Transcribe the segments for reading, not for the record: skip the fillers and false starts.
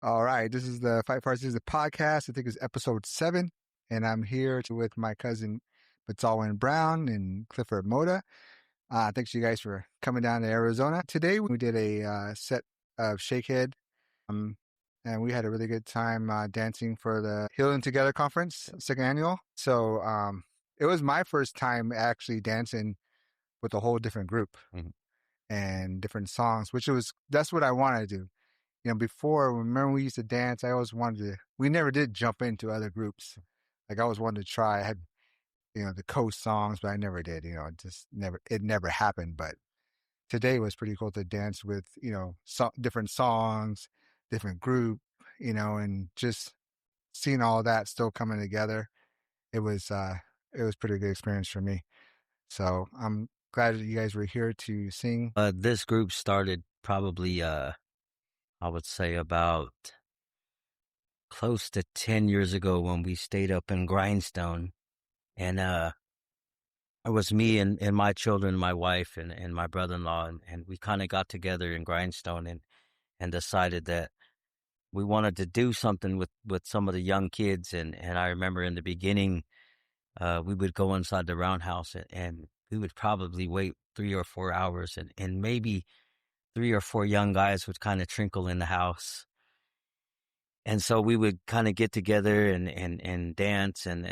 All right, this is the Fight Parts. This is the podcast. I think it's episode 7, and I'm here with my cousin Batsulwin Brown and Clifford Mota. Thanks you guys for coming down to Arizona. Today we did a set of Shakehead, um, and we had a really good time dancing for the Healing Together conference, second annual. So it was my first time actually dancing with a whole different group and different songs, that's what I wanted to do. Before, remember we used to dance, I always wanted to, we never did jump into other groups. Like I always wanted to try. I had, the coast songs, but I never did, it never happened. But today was pretty cool to dance with, different songs, different group, and just seeing all that still coming together. It was pretty good experience for me. So I'm glad that you guys were here to sing. This group started probably, I would say about close to 10 years ago when we stayed up in Grindstone. And it was me and my children, my wife and my brother-in-law. And we kind of got together in Grindstone and decided that we wanted to do something with some of the young kids. And I remember in the beginning, we would go inside the roundhouse and we would probably wait 3 or 4 hours and maybe 3 or 4 young guys would kind of trickle in the house. And so we would kind of get together and dance and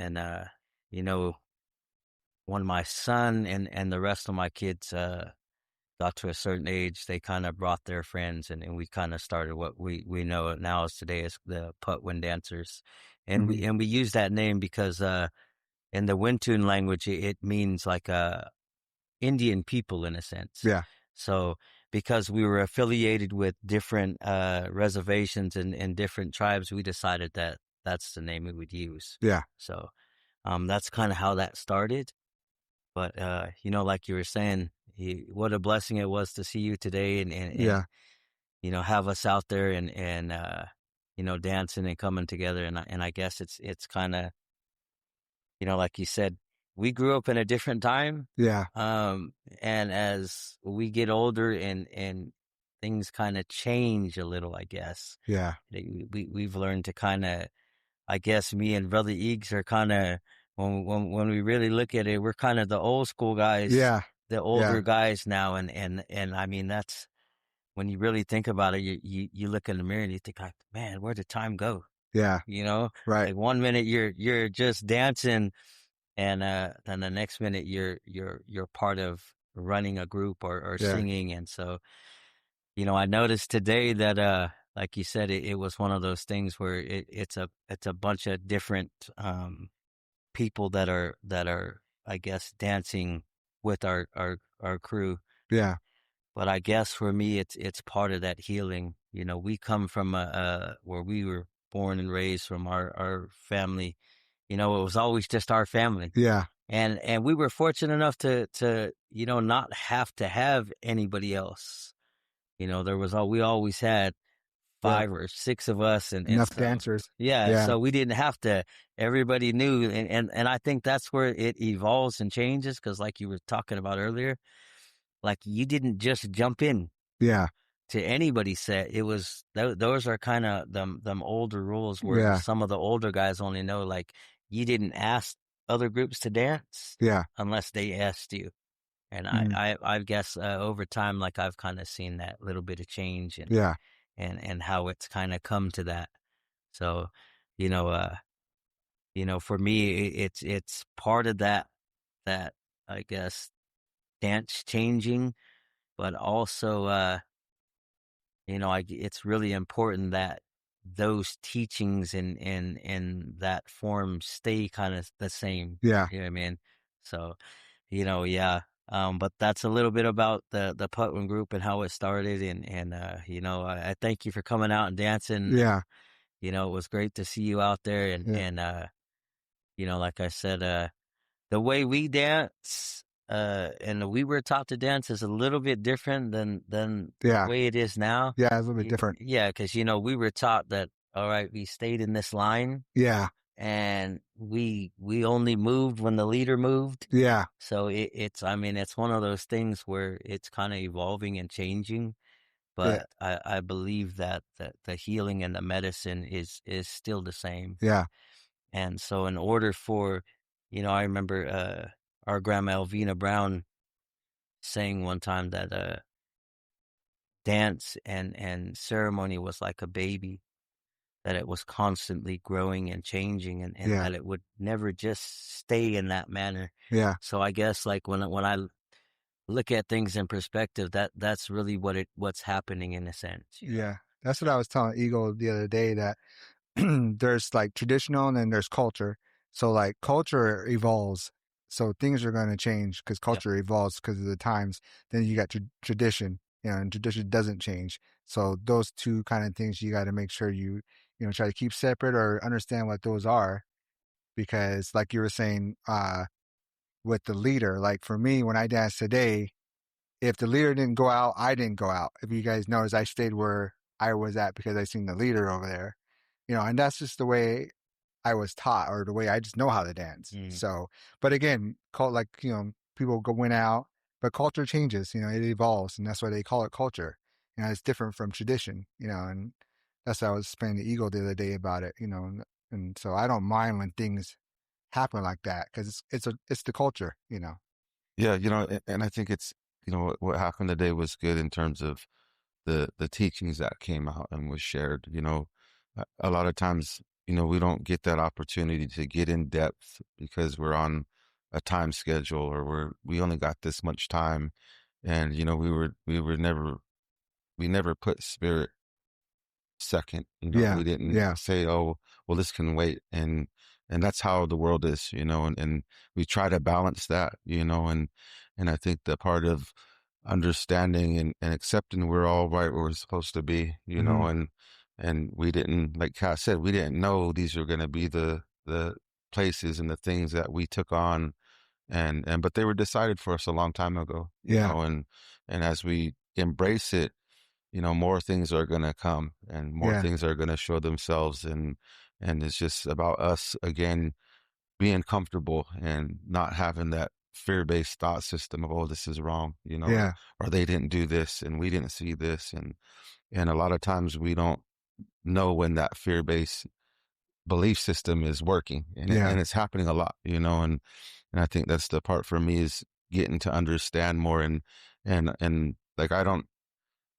when my son and the rest of my kids got to a certain age, they kind of brought their friends and we kind of started what we know now as today as the Putwin Dancers. And we use that name because in the Wintun language it means like Indian people in a sense. Yeah. So because we were affiliated with different reservations and different tribes, we decided that that's the name we would use. Yeah. So that's kind of how that started. But, like you were saying, what a blessing it was to see you today and have us out there and dancing and coming together. And I guess it's kind of, like you said, we grew up in a different time. Yeah. And as we get older and things kind of change a little, I guess. Yeah. We've learned to kind of, I guess me and Brother Eags are kind of, when we really look at it, we're kind of the old school guys. Yeah. The older guys now. And I mean, that's when you really think about it, you look in the mirror and you think like, man, where did time go? Yeah. Right. Like one minute you're just dancing. And then the next minute you're part of running a group or singing. And so, I noticed today that like you said, it was one of those things where it's a bunch of different people that are I guess dancing with our crew. Yeah. But I guess for me it's part of that healing. We come from where we were born and raised from our family. It was always just our family. Yeah. And we were fortunate enough to not have to have anybody else. We always had 5 or 6 of us and enough so, dancers. Yeah. So we didn't have to, everybody knew. And I think that's where it evolves and changes. 'Cause like you were talking about earlier, like you didn't just jump in. Yeah. To anybody's set. It was, those are kind of them older rules where some of the older guys only know, like, you didn't ask other groups to dance unless they asked you. And I guess over time, like I've kind of seen that little bit of change and how it's kind of come to that. So, for me, it's part of that, I guess, dance changing, but also, it's really important that those teachings in that form stay kind of the same. Yeah. You know what I mean? So, but that's a little bit about the Putwin group and how it started. And I thank you for coming out and dancing. Yeah. It was great to see you out there. And like I said, the way we dance, and we were taught to dance is a little bit different than the way it is now. Yeah, it's a little bit different. Yeah, because we were taught that, all right, we stayed in this line. Yeah. And we only moved when the leader moved. Yeah. So it's one of those things where it's kind of evolving and changing. Yeah. but I believe that the healing and the medicine is still the same. Yeah. And so in order for, I remember our grandma Elvina Brown saying one time that dance and ceremony was like a baby, that it was constantly growing and changing, and Yeah. that it would never just stay in that manner. Yeah. So I guess like when I look at things in perspective, that's really what's happening in a sense. Yeah. That's what I was telling Eagle the other day, that there's like traditional and then there's culture. So like culture evolves. So things are going to change because Yep. culture evolves because of the times. Then you got tradition, and tradition doesn't change. So those two kind of things you got to make sure you try to keep separate or understand what those are. Because like you were saying, with the leader, like for me, when I dance today, if the leader didn't go out, I didn't go out. If you guys notice, I stayed where I was at because I seen the leader over there, and that's just the way I was taught, or the way I just know how to dance. Mm. So, but again, like, people went out, but culture changes, it evolves, and that's why they call it culture. It's different from tradition, and that's how I was explaining to Eagle the other day about it, and so I don't mind when things happen like that because it's the culture. Yeah, and I think it's, what happened today was good in terms of the teachings that came out and was shared. A lot of times, we don't get that opportunity to get in depth because we're on a time schedule, or we only got this much time. And, we never put spirit second. Yeah, We didn't yeah, say, oh, well, this can wait. And that's how the world is, and we try to balance that, and I think the part of understanding and accepting we're all right where we're supposed to be, hmm, and we didn't, like Kat said, we didn't know these are going to be the places and the things that we took on, and but they were decided for us a long time ago, yeah, and as we embrace it, more things are going to come and more yeah, things are going to show themselves. And it's just about us, again, being comfortable and not having that fear-based thought system of, oh, this is wrong, yeah, or they didn't do this and we didn't see this. And a lot of times we don't know when that fear-based belief system is working, yeah, and it's happening a lot, and I think that's the part for me, is getting to understand more. And like, I don't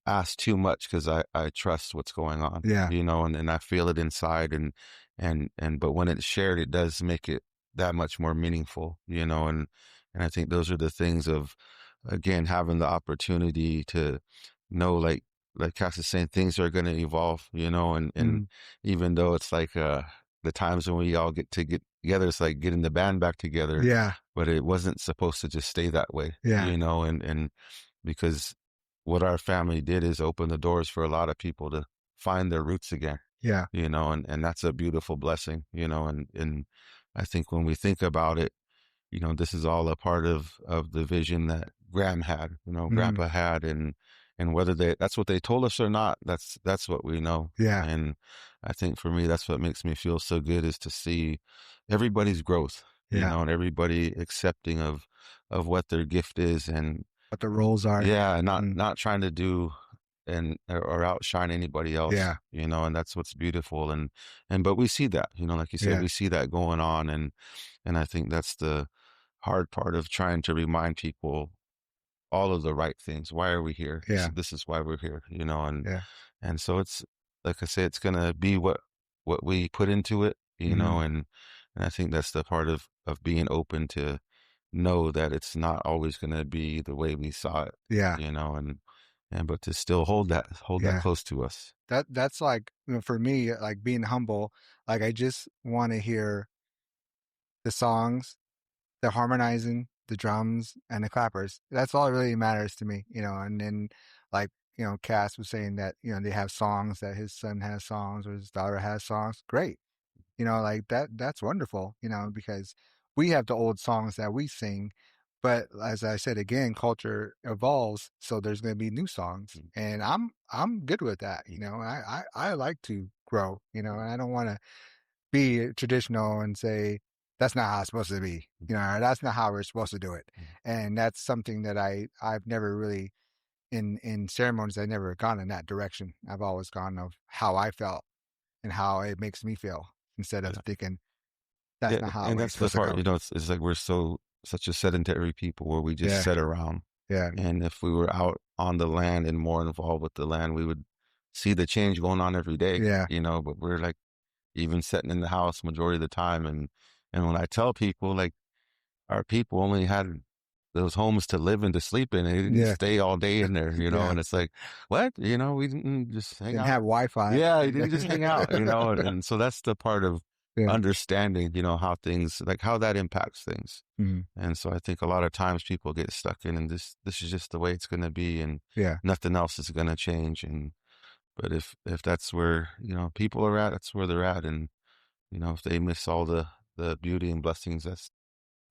ask too much because I trust what's going on, yeah, and I feel it inside, and but when it's shared, it does make it that much more meaningful, and I think those are the things of, again, having the opportunity to know, like Cass is saying, things are going to evolve, and mhm, even though it's like the times when we all get together, it's like getting the band back together, yeah, but it wasn't supposed to just stay that way, yeah, and because what our family did is open the doors for a lot of people to find their roots again, yeah, and that's a beautiful blessing, and I think when we think about it, this is all a part of the vision that Graham had, mhm, Grandpa had, and whether that's what they told us or not, that's what we know. yeah, And I think for me, that's what makes me feel so good, is to see everybody's growth, yeah. and everybody accepting of what their gift is, and What the roles are. yeah, not Mm, not trying to do or outshine anybody else, yeah, and that's what's beautiful. And but we see that, like you said, yeah, we see that going on, and I think that's the hard part of trying to remind people all of the right things. Why are we here? This yeah, this is why we're here, yeah, and so it's, like I say, it's gonna be what we put into it, mhm, and I think that's the part of being open to know that it's not always gonna be the way we saw it, yeah, and but to still hold that yeah. close to us. That's like, for me, like being humble, like I just want to hear the songs, the harmonizing, the drums, and the clappers. That's all that really matters to me. And then, like, Cass was saying that, they have songs, that his son has songs or his daughter has songs. Great. Like that's wonderful, because we have the old songs that we sing. But as I said again, culture evolves, so there's going to be new songs, and I'm good with that. I like to grow, and I don't want to be traditional and say that's not how it's supposed to be, or that's not how we're supposed to do it. And that's something that I've never really in ceremonies, I've never gone in that direction. I've always gone of how I felt and how it makes me feel instead of Yeah. thinking that's Yeah, not how and it's that's the supposed to part, go. you know, it's like we're such a sedentary people where we just Yeah, sit around. yeah, And if we were out on the land and more involved with the land, we would see the change going on every day, yeah, you know, but we're like even sitting in the house majority of the time. And when I tell people like our people only had those homes to live and to sleep in, and they didn't yeah, stay all day in there, you know, yeah. and it's like, what? You know, we didn't just hang Didn't out. have Wi-Fi. Yeah, you didn't just hang out, you know, and so that's the part of Yeah. understanding, you know, how things like how that impacts things. Mhm. And so I think a lot of times people get stuck in and this is just the way it's gonna be and Yeah. nothing else is gonna change. And but if that's where, you know, people are at, that's where they're at. And, you know, if they miss all the beauty and blessings, that's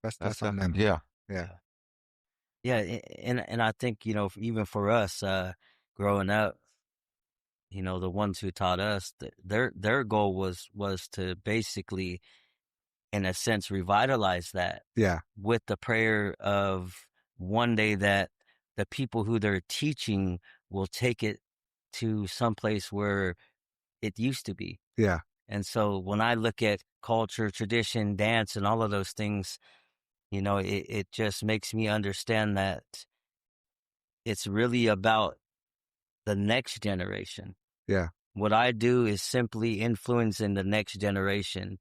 That's on them. definitely yeah. Yeah. Yeah. Yeah, and I think, even for us, growing up, the ones who taught us, their goal was to basically, in a sense, revitalize that Yeah. with the prayer of one day that the people who they're teaching will take it to someplace where it used to be. Yeah. And so when I look at culture, tradition, dance, and all of those things, it just makes me understand that it's really about the next generation. Yeah. What I do is simply influencing the next generation.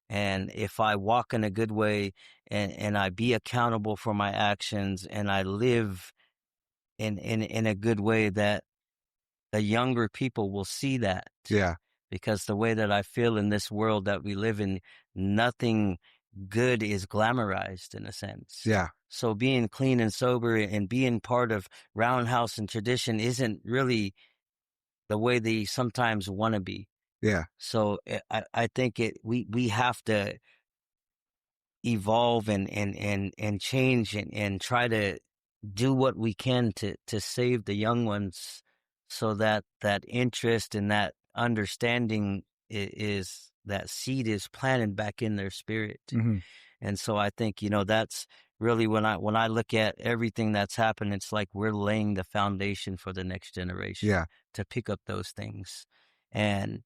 And if I walk in a good way and I be accountable for my actions and I live in a good way, that the younger people will see that. Yeah. Because the way that I feel in this world that we live in, nothing good is glamorized in a sense. Yeah. So being clean and sober and being part of roundhouse and tradition isn't really the way they sometimes want to be. Yeah. So I think we have to evolve and change and try to do what we can to save the young ones, so that that interest and that understanding is that seed is planted back in their spirit. Mhm. And so I think, that's really when I look at everything that's happened, it's like we're laying the foundation for the next generation Yeah. to pick up those things. And,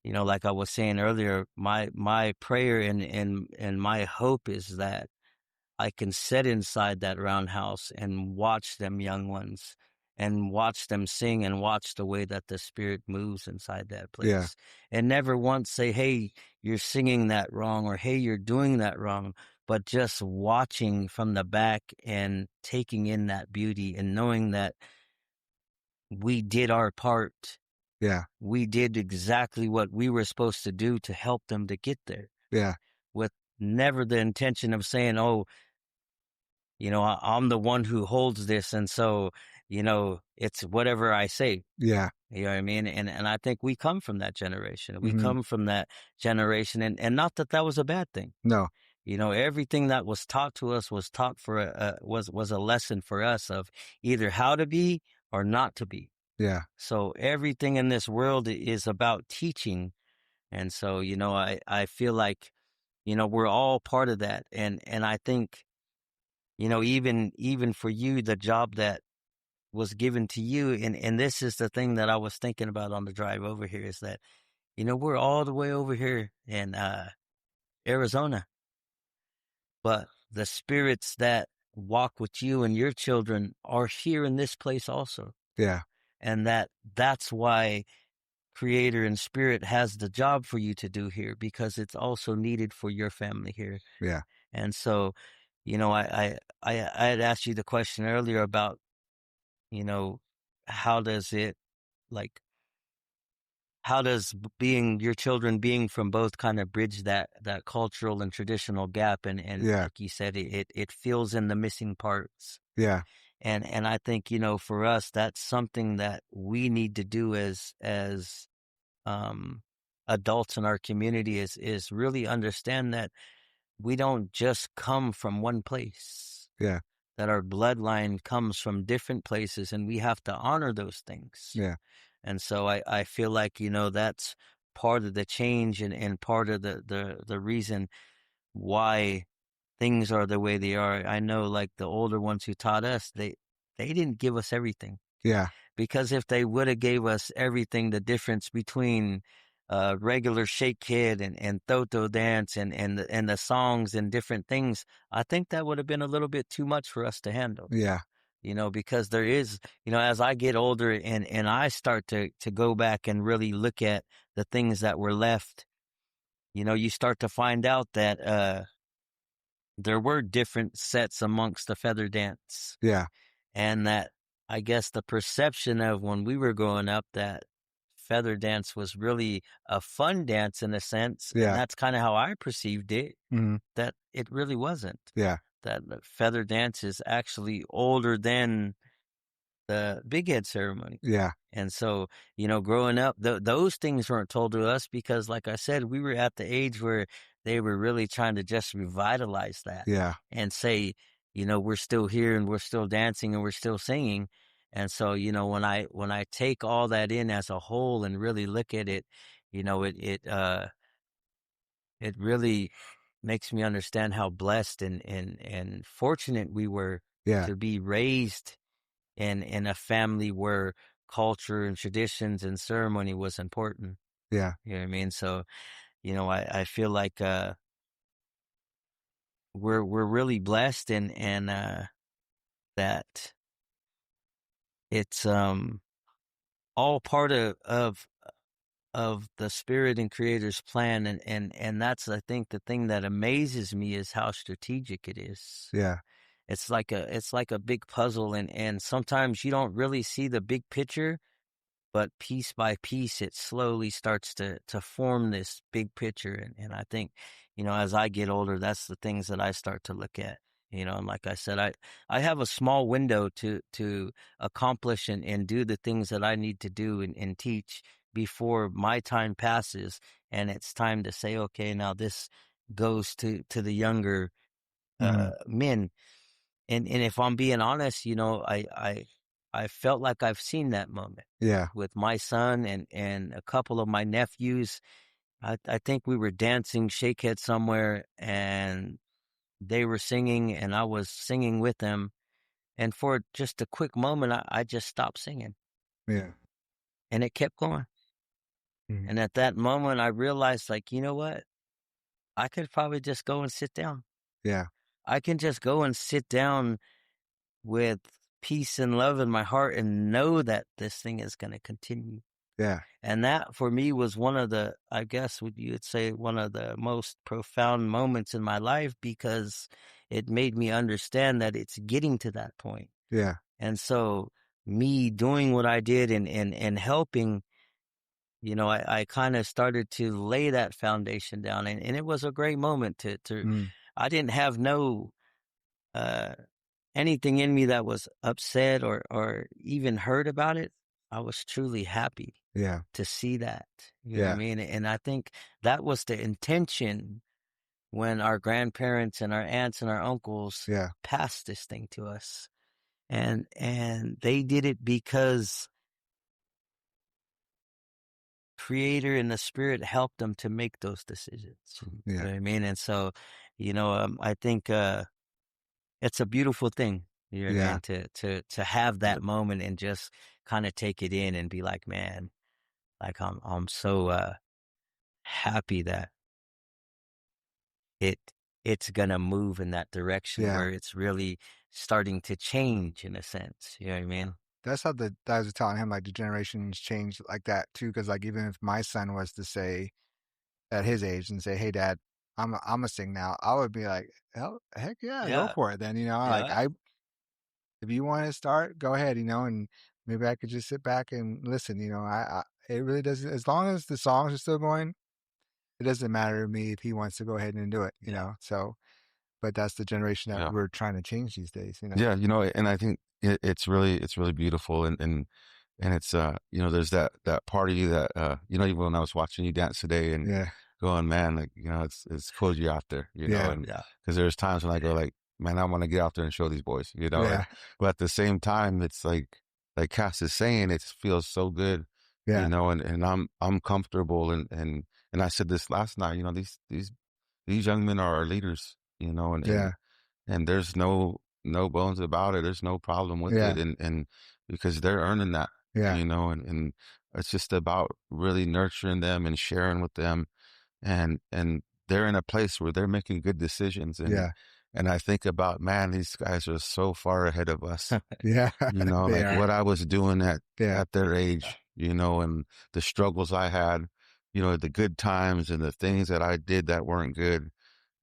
like I was saying earlier, my prayer and my hope is that I can sit inside that roundhouse and watch them young ones and watch them sing and watch the way that the spirit moves inside that Yeah. place, and never once say, hey, you're singing that wrong, or hey, you're doing that wrong, but just watching from the back and taking in that beauty and knowing that we did our part. Yeah. We did exactly what we were supposed to do to help them to get there, Yeah. with never the intention of saying, oh, I'm the one who holds this. And so, it's whatever I say. Yeah. You know what I mean? And I think we come from that generation. We Mhm. come from that generation. And not that that was a bad thing. No. Everything that was taught to us was taught was a lesson for us of either how to be or not to be. Yeah. So everything in this world is about teaching. And so, I feel like, we're all part of that. And I think, even for you, the job that was given to you, and this is the thing that I was thinking about on the drive over here, is that, we're all the way over here in Arizona, but the spirits that walk with you and your children are here in this place also. Yeah. And that's why Creator and Spirit has the job for you to do here, because it's also needed for your family here. Yeah. And so, I had asked you the question earlier about, how does it, like, how does being your children being from both kind of bridge that cultural and traditional gap? And Yeah. like you said, it fills in the missing parts. Yeah. And I think, for us, that's something that we need to do as um, adults in our community, is really understand that we don't just come from one place, Yeah. that our bloodline comes from different places, and we have to honor those things. Yeah. And so I feel like, that's part of the change, and part of the reason why things are the way they are. I know, like, the older ones who taught us, they didn't give us everything. Yeah. Because if they would have gave us everything, the difference between regular Shakehead and Toto dance and the songs and different things, I think that would have been a little bit too much for us to handle. Yeah. Because there is, as I get older and I start to go back and really look at the things that were left, you start to find out that there were different sets amongst the feather dance. Yeah. And that, I guess, the perception of when we were growing up that feather dance was really a fun dance in a sense. Yeah. And that's kind of how I perceived it, Mm-hmm. that it really wasn't. Yeah. That the feather dance is actually older than the big head ceremony. Yeah. And so, growing up, those things weren't told to us because, like I said, we were at the age where they were really trying to just revitalize that Yeah. and say, we're still here and we're still dancing and we're still singing. And so, when I take all that in as a whole and really look at it, it really makes me understand how blessed and fortunate we were Yeah. to be raised in a family where culture and traditions and ceremony was important. Yeah. You know what I mean? So, I feel like we're really blessed and that it's all part of the spirit and creator's plan, and that's, I think, the thing that amazes me is how strategic it is. Yeah. It's like a big puzzle, and sometimes you don't really see the big picture, but piece by piece, it slowly starts to form this big picture. And I think, as I get older, that's the things that I start to look at. And like I said, I have a small window to accomplish and do the things that I need to do and teach before my time passes, and it's time to say, okay, now this goes to the younger Mm-hmm. men. And if I'm being honest, I felt like I've seen that moment Yeah. with my son and a couple of my nephews. I think we were dancing Shakehead somewhere and they were singing and I was singing with them. And for just a quick moment, I just stopped singing Yeah. and it kept going. Mm-hmm. And at that moment, I realized, like, you know what? I could probably just go and sit down. Yeah. I can just go and sit down with peace and love in my heart and know that this thing is going to continue. Yeah. And that for me was one of the, I guess what you would say, one of the most profound moments in my life, because it made me understand that it's getting to that point. Yeah. And so me doing what I did and helping, I kind of started to lay that foundation down, and it was a great moment to, Mm-hmm. I didn't have no, anything in me that was upset or even hurt about it. I was truly happy Yeah. to see that. You know what I Yeah. mean? And I think that was the intention when our grandparents and our aunts and our uncles Yeah. passed this thing to us. And they did it because Creator and the Spirit helped them to make those decisions. You know Yeah. what I mean? And so, I think it's a beautiful thing. You know what I Yeah. mean? To have that moment and just kind of take it in and be like, man, like I'm so happy that it's gonna move in that direction Yeah. where it's really starting to change in a sense. You know what I mean? That's how the I was telling him, like, the generations change like that too. Because, like, even if my son was to say at his age and say, "Hey, Dad, I'm a sing now," I would be like, "Hell, heck yeah, go Yeah, for it." Then like, yeah, if you want to start, go ahead. And maybe I could just sit back and listen. It really doesn't. As long as the songs are still going, it doesn't matter to me if he wants to go ahead and do it. yeah, So, but that's the generation that Yeah. we're trying to change these days. Yeah. And I think it's really beautiful. And it's, there's that part of you that, even when I was watching you dance today and Yeah. going, man, like, it's cool you're out there, Yeah. and yeah, because there's times when I go like, man, I want to get out there and show these boys, Yeah. but at the same time, it's like Cass is saying, it feels so good, Yeah. and I'm comfortable. And I said this last night, these young men are our leaders, and Yeah. and there's no bones about it. There's no problem with Yeah. it. And because they're earning that, Yeah. and it's just about really nurturing them and sharing with them, and they're in a place where they're making good decisions, Yeah. and I think about, man, these guys are so far ahead of us. Yeah. They Like are. what I was doing Yeah. at their age, and the struggles I had, the good times and the things that I did that weren't good.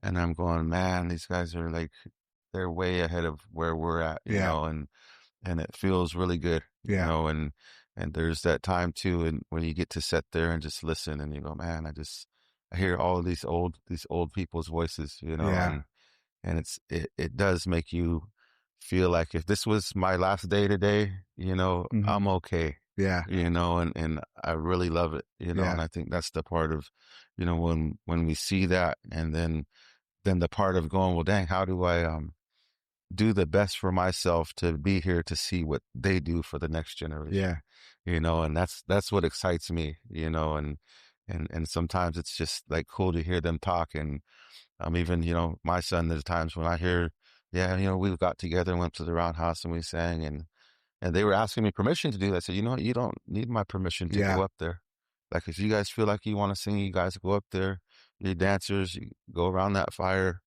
And I'm going, man, these guys are like, they're way ahead of where we're at, Yeah. and it feels really good, Yeah. and there's that time too. And when you get to sit there and just listen and you go, man, I hear all of these old people's voices, Yeah. and it does make you feel like if this was my last day today, Mhm. I'm okay, Yeah. and I really love it, Yeah. and I think that's the part of, when we see that, and then the part of going, well, dang, how do I do the best for myself to be here to see what they do for the next generation, Yeah. and that's what excites me, and sometimes it's just like cool to hear them talk. And even, my son, there's times when I hear, yeah, we got together and went to the roundhouse and we sang, and they were asking me permission to do that. I said, you know what? You don't need my permission to Yeah. go up there. Like, if you guys feel like you want to sing, you guys go up there. You're dancers. You go around that fire,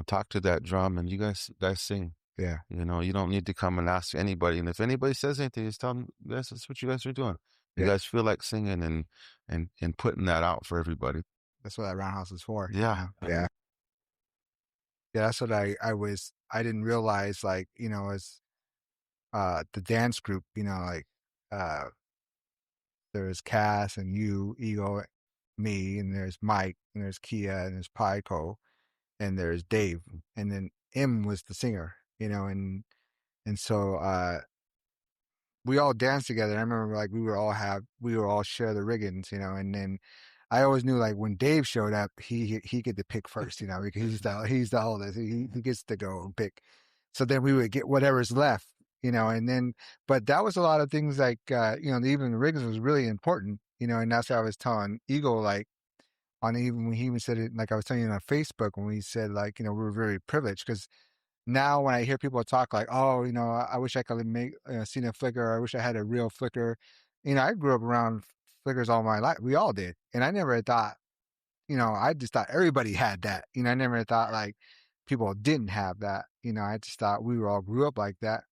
talk to that drum, and you guys sing. Yeah. You don't need to come and ask anybody. And if anybody says anything, just tell them, guys, that's what you guys are doing. You Yeah. guys feel like singing and putting that out for everybody. That's what that roundhouse is for. Yeah. Yeah. Yeah. That's what I didn't realize, like, as the dance group, like uh there's Cass and you, Ego, me, and there's Mike, and there's Kia, and there's Pico, and there's Dave, and then M was the singer, and so we all danced together. I remember, like, we were all share the riggings, and then I always knew, like, when Dave showed up, he get to pick first, because he's the oldest. He gets to go and pick. So then we would get whatever's left, and then, but that was a lot of things, like, even the riggings was really important, and that's what I was telling Eagle, like, on, even when he even said it, like I was telling you on Facebook, when we said, like, we were very privileged, because now when I hear people talk like, oh, I wish I could make seen a flicker, or I wish I had a real flicker. I grew up around flickers all my life. We all did. And I never thought, I just thought everybody had that. I never thought, like, people didn't have that. I just thought we all grew up like that.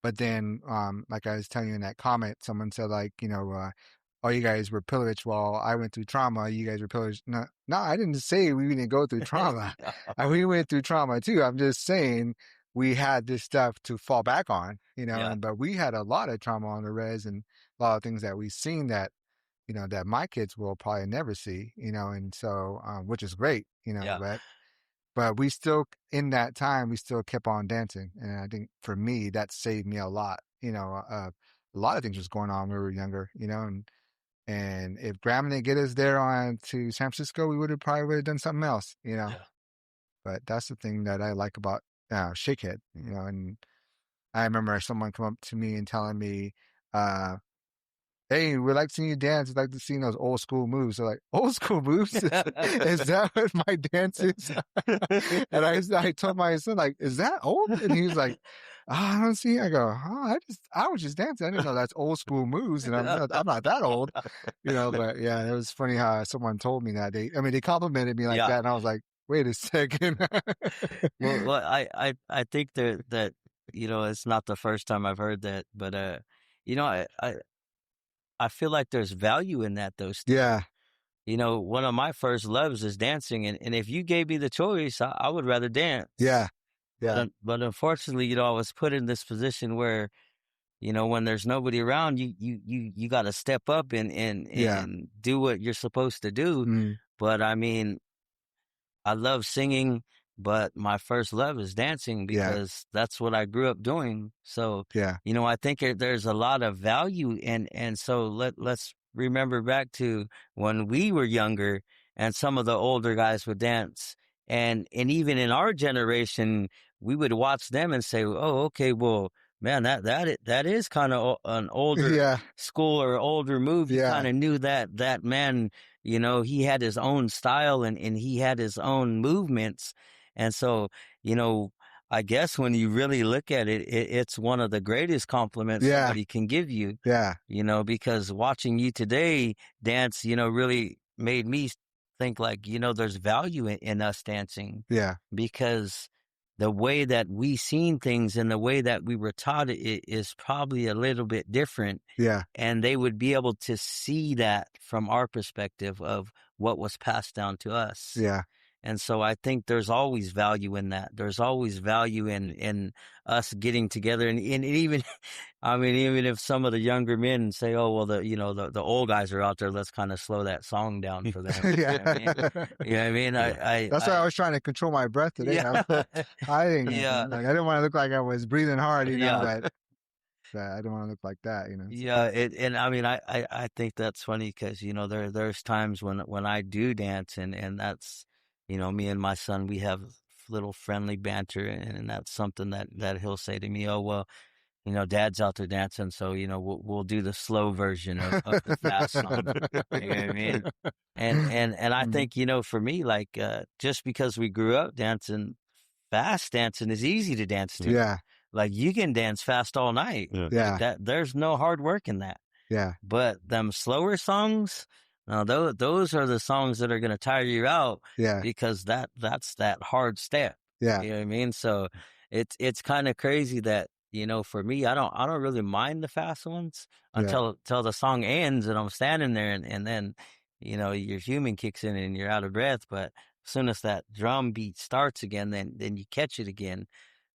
But then, like I was telling you in that comment, someone said, like, oh, you guys were pillaged while I went through trauma. You guys were pillaged. No, I didn't say we didn't go through trauma. We went through trauma too. I'm just saying we had this stuff to fall back on, but we had a lot of trauma on the res, and a lot of things that we've seen that, that my kids will probably never see, and so, which is great, but we still, in that time, we still kept on dancing. And I think for me, that saved me a lot. A lot of things was going on when we were younger, and if Graham didn't get us there on to San Francisco, we would have done something else, But that's the thing that I like about Shakehead, and I remember someone come up to me and telling me, hey, we like seeing you dance. We like to see those old school moves. They're like, old school moves? Is that what my dance is? And I told my son, like, is that old? And he was like, oh, I don't see. I go, oh, I was just dancing. I didn't know that's old school moves, and I'm not that old, But yeah, it was funny how someone told me that. They complimented me like that, and I was like, wait a second. Well, I think that it's not the first time I've heard that, but I feel like there's value in that, though, Steve. Yeah. One of my first loves is dancing, and if you gave me the choice, I would rather dance. Yeah. Yeah. But unfortunately, I was put in this position where, when there's nobody around, you got to step up and do what you're supposed to do. Mm. But I mean, I love singing, but my first love is dancing, because that's what I grew up doing. So, I think there's a lot of value, and so let's remember back to when we were younger and some of the older guys would dance, and even in our generation, we would watch them and say, oh, okay, well, man, that is kind of an older school or older move. You kind of knew that man, he had his own style, and he had his own movements. And so, I guess when you really look at it, it's one of the greatest compliments Yeah. somebody can give you, Yeah. because watching you today dance, really made me think like, there's value in us dancing Yeah. because the way that we seen things and the way that we were taught it is probably a little bit different. Yeah. And they would be able to see that from our perspective of what was passed down to us. Yeah. And so I think there's always value in that. There's always value in us getting together. And even, I mean, even if some of the younger men say, oh, well, the old guys are out there, let's kind of slow that song down for them. Yeah. You know what I mean? You know what I mean? Yeah. That's why I was trying to control my breath today. Yeah. I didn't, Yeah. like, I didn't want to look like I was breathing hard, Yeah. but I don't want to look like that, Yeah, and I mean, I think that's funny because there's times when I do dance and that's me and my son, we have little friendly banter, and that's something that he'll say to me, oh well, Dad's out there dancing, so we'll do the slow version of the fast song. You know what I mean? And I think for me, like just because we grew up dancing, fast dancing is easy to dance to. Yeah. Like you can dance fast all night. Yeah. Yeah. Like that there's no hard work in that. Yeah. But them slower songs, now those are the songs that are going to tire you out. Yeah. Because that's that hard step. Yeah. You know what I mean? So it's kind of crazy that for me, I don't really mind the fast ones until the song ends and I'm standing there and then your human kicks in and you're out of breath. But as soon as that drum beat starts again, then you catch it again.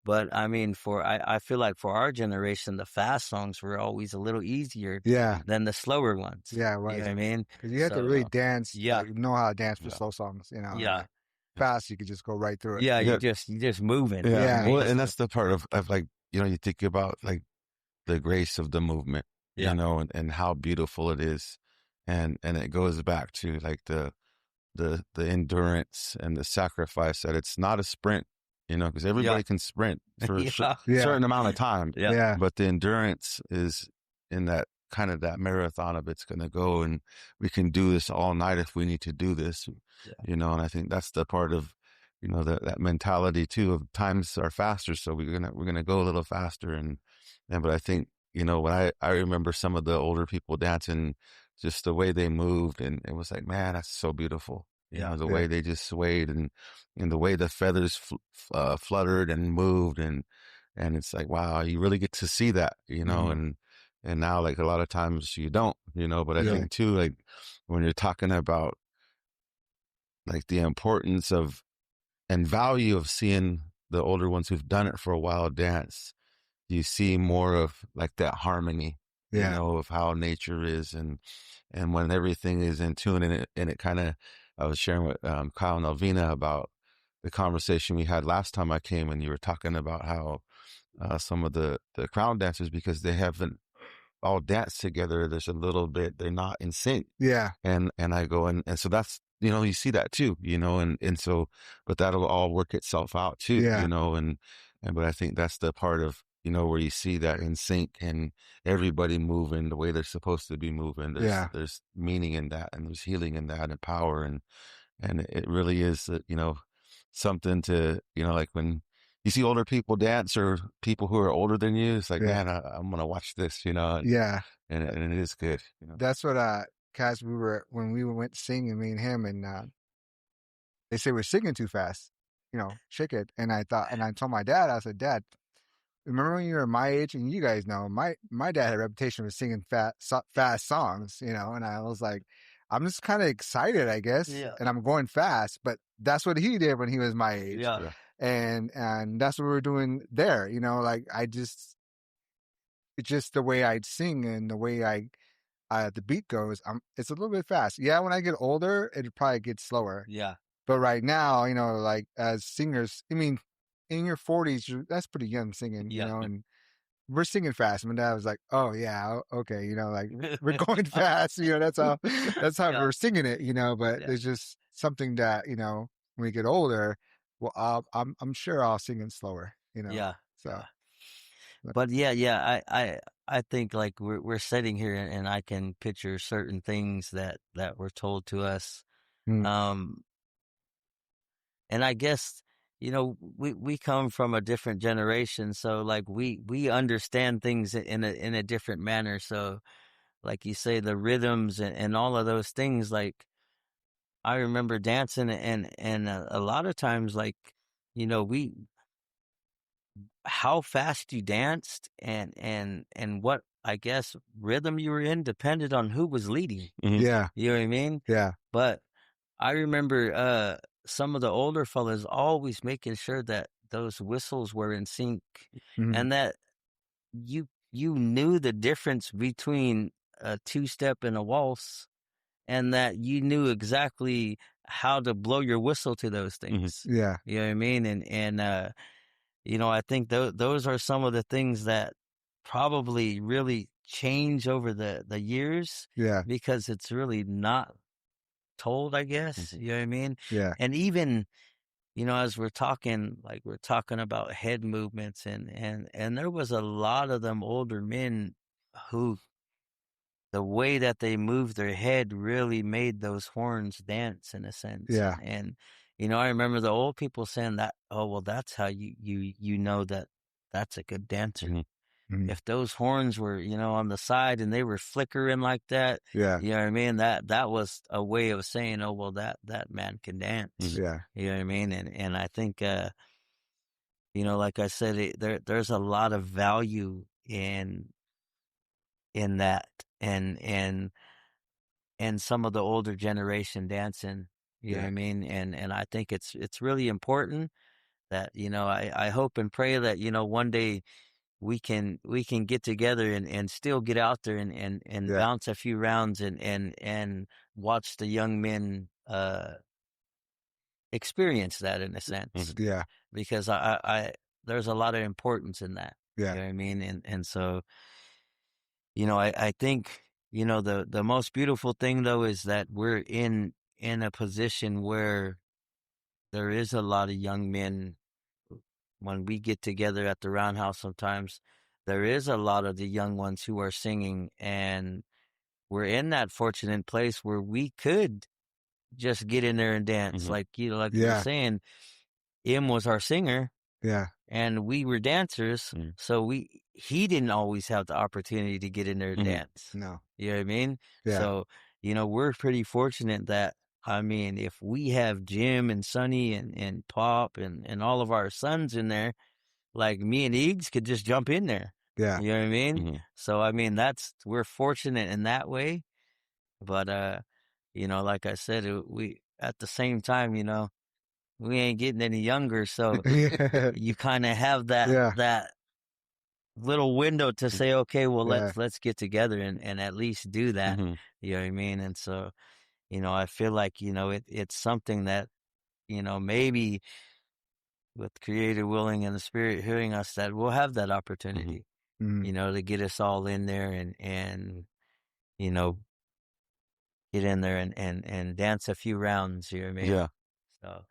But I mean, I feel like for our generation, the fast songs were always a little easier Yeah. than the slower ones. Yeah. It You was. know what I mean? Because you have to really dance. Yeah. Like, know how to dance for Yeah. slow songs, Yeah. like, fast, you could just go right through it. Yeah, Yeah. you're just moving. Yeah. Yeah. Well, and that's the part of like, you think about like the grace of the movement, Yeah. and how beautiful it is. And it goes back to like the endurance and the sacrifice that it's not a sprint, because everybody can sprint for a certain amount of time. Yeah. Yeah. But the endurance is in that kind of that marathon of it's going to go, and we can do this all night if we need to do this, and I think that's the part of, that mentality too of times are faster. So we're going to go a little faster. But I think, when I remember some of the older people dancing, just the way they moved, and it was like, man, that's so beautiful. The way they just swayed and the way the feathers fluttered and moved. And it's like, wow, you really get to see that, and now like a lot of times you don't, but I think too, like when you're talking about like the importance of and value of seeing the older ones who've done it for a while dance, you see more of like that harmony, of how nature is, and when everything is in tune, and it kind of, I was sharing with Kyle and Alvina about the conversation we had last time I came, and you were talking about how some of the crowd dancers, because they haven't all danced together, there's a little bit, they're not in sync. Yeah. And I go, and so that's, you see that too, and so, but that'll all work itself out too, Yeah. but I think that's the part of, where you see that in sync and everybody moving the way they're supposed to be moving. There's meaning in that, and there's healing in that, and power. And it really is, something to, like when you see older people dance or people who are older than you, it's like, man, I'm going to watch this, and it is good. That's what, Cass, when we went singing, me and him, and they say we're singing too fast, Shakehead. And I told my dad, I said, Dad, remember when you were my age, and you guys know, my dad had a reputation for singing fast songs, and I was like, I'm just kind of excited, I guess, and I'm going fast, but that's what he did when he was my age. Yeah. And that's what we're doing there, like it's just the way I'd sing and the way the beat goes, it's a little bit fast. Yeah, when I get older, it'll probably get slower. Yeah. But right now, like as singers, I mean, in your 40s, that's pretty young singing, and we're singing fast. My dad was like, "Oh yeah, okay," like we're going fast. That's how we're singing it. But there's just something that when we get older, well, I'm sure I'll sing it slower. Yeah. So, but I think like we're sitting here and I can picture certain things that were told to us. And I guess we come from a different generation, so like we understand things in a different manner. So like you say, the rhythms and all of those things, like I remember dancing and a lot of times, like, we how fast you danced and what, I guess, rhythm you were in depended on who was leading. Mm-hmm. Yeah. You know what I mean? Yeah. But I remember some of the older fellas always making sure that those whistles were in sync, Mhm. and that you knew the difference between a two-step and a waltz, and that you knew exactly how to blow your whistle to those things. Yeah. You know what I mean? And I think those are some of the things that probably really change over the years, Yeah. because it's really not told, I guess. You know what I mean? Yeah. And even, as we're talking, like we're talking about head movements, and there was a lot of them older men who, the way that they moved their head really made those horns dance in a sense. Yeah. And I remember the old people saying that, oh, well, that's how you know that that's a good dancer. Mm-hmm. Mhm. If those horns were, on the side and they were flickering like that, Yeah. you know what I mean? That was a way of saying, oh, well, that man can dance. Yeah. You know what I mean? And I think, like I said, there's a lot of value in that, and some of the older generation dancing. You know what Yeah. I mean? And I think it's really important that, I hope and pray that, one day we can get together and still get out there and Yeah. bounce a few rounds and watch the young men experience that in a sense, Yeah. because I there's a lot of importance in that. Yeah. You know what I mean? And so, I think, the most beautiful thing though is that we're in a position where there is a lot of young men. When we get together at the roundhouse sometimes, there is a lot of the young ones who are singing, and we're in that fortunate place where we could just get in there and dance. Mm-hmm. Like, like we were Yeah. saying, Im was our singer Yeah. and we were dancers. Mm-hmm. So he didn't always have the opportunity to get in there and Mm-hmm. dance. No. You know what I mean? Yeah. So, we're pretty fortunate that, I mean, if we have Jim and Sonny and Pop and all of our sons in there, like me and Eags could just jump in there. Yeah. You know what I mean? Mm-hmm. So, I mean, we're fortunate in that way. But, like I said, we, at the same time, we ain't getting any younger. So Yeah. you kind of have Yeah. that little window to say, okay, well, Yeah. let's get together and at least do that. Mm-hmm. You know what I mean? And so, I feel like, it's something that, maybe with Creator willing and the Spirit hearing us, that we'll have that opportunity, Mhm. to get us all in there you know, get in there and dance a few rounds. You know what I mean? Yeah. So,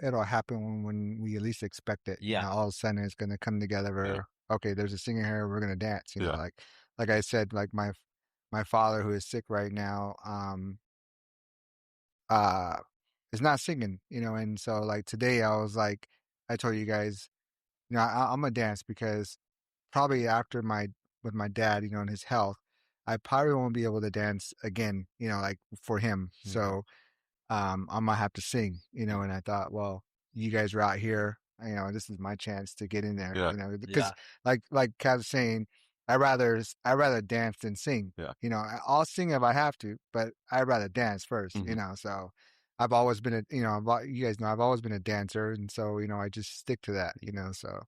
It'll happen when we at least expect it. yeah. All of a sudden it's gonna come together Yeah. where, okay, there's a singer here, we're gonna dance. Yeah. Like I said, like my father who is sick right now, uh is not singing, and so like today I was like, I told you guys, I'm gonna dance because probably after with my dad, and his health, I probably won't be able to dance again, like for him. Mhm. So I might have to sing, and I thought, well, you guys are out here, this is my chance to get in there, Yeah. because Yeah. like Kat was saying, I rather dance than sing. Yeah. I'll sing if I have to, but I'd rather dance 1st, Mm-hmm. so I've always been you guys know I've always been a dancer, and so, I just stick to that, so,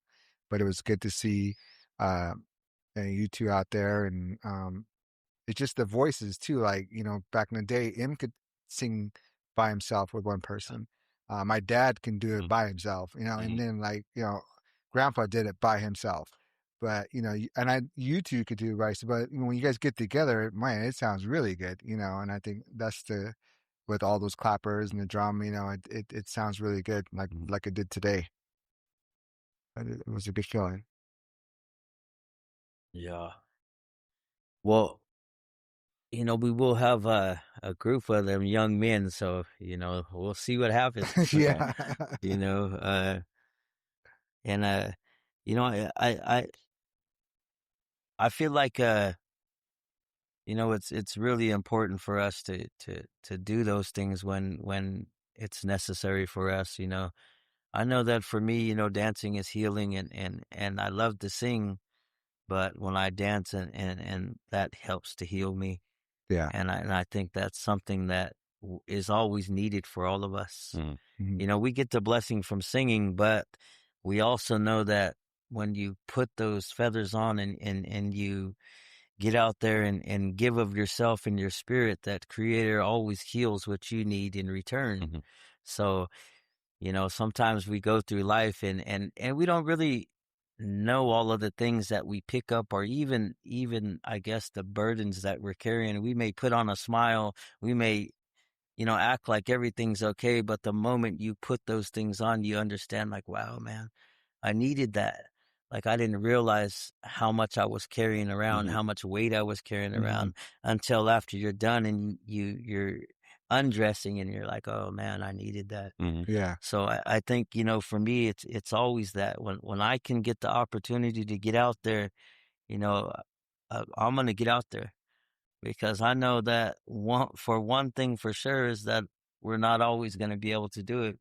but it was good to see, uh, you two out there, and, it's just the voices too. Like, back in the day, M could sing by himself with one person. My dad can do it by himself, and then like, grandpa did it by himself. But, you two could do it by, but when you guys get together, man, it sounds really good, and I think that's with all those clappers and the drum, it sounds really good. Like it did today. It was a good feeling. Yeah. Well, we will have a group of them young men, so, we'll see what happens. Yeah. You know, And you know, I feel like you know, it's really important for us to do those things when it's necessary for us. You know, I know that for me, you know, dancing is healing, and I love to sing, but when I dance and that helps to heal me. Yeah. And I think that's something that is always needed for all of us. Mm-hmm. Mhm. You know, we get the blessing from singing, but we also know that when you put those feathers on and you get out there and give of yourself and your spirit, that Creator always heals what you need in return. Mm-hmm. So, you know, sometimes we go through life and we don't really know all of the things that we pick up, or even I guess the burdens that we're carrying. We may put on a smile, we may, you know, act like everything's okay, but the moment you put those things on, you understand, like, wow, man, I needed that. Like, I didn't realize how much I was carrying around, Mm-hmm. how much weight I was carrying Mhm. around, until after you're done and you're undressing and you're like, oh man, I needed that. Mm-hmm. Yeah. So I think, you know, for me, it's always that when I can get the opportunity to get out there, you know, I'm gonna get out there, because I know that one thing for sure is that we're not always gonna be able to do it.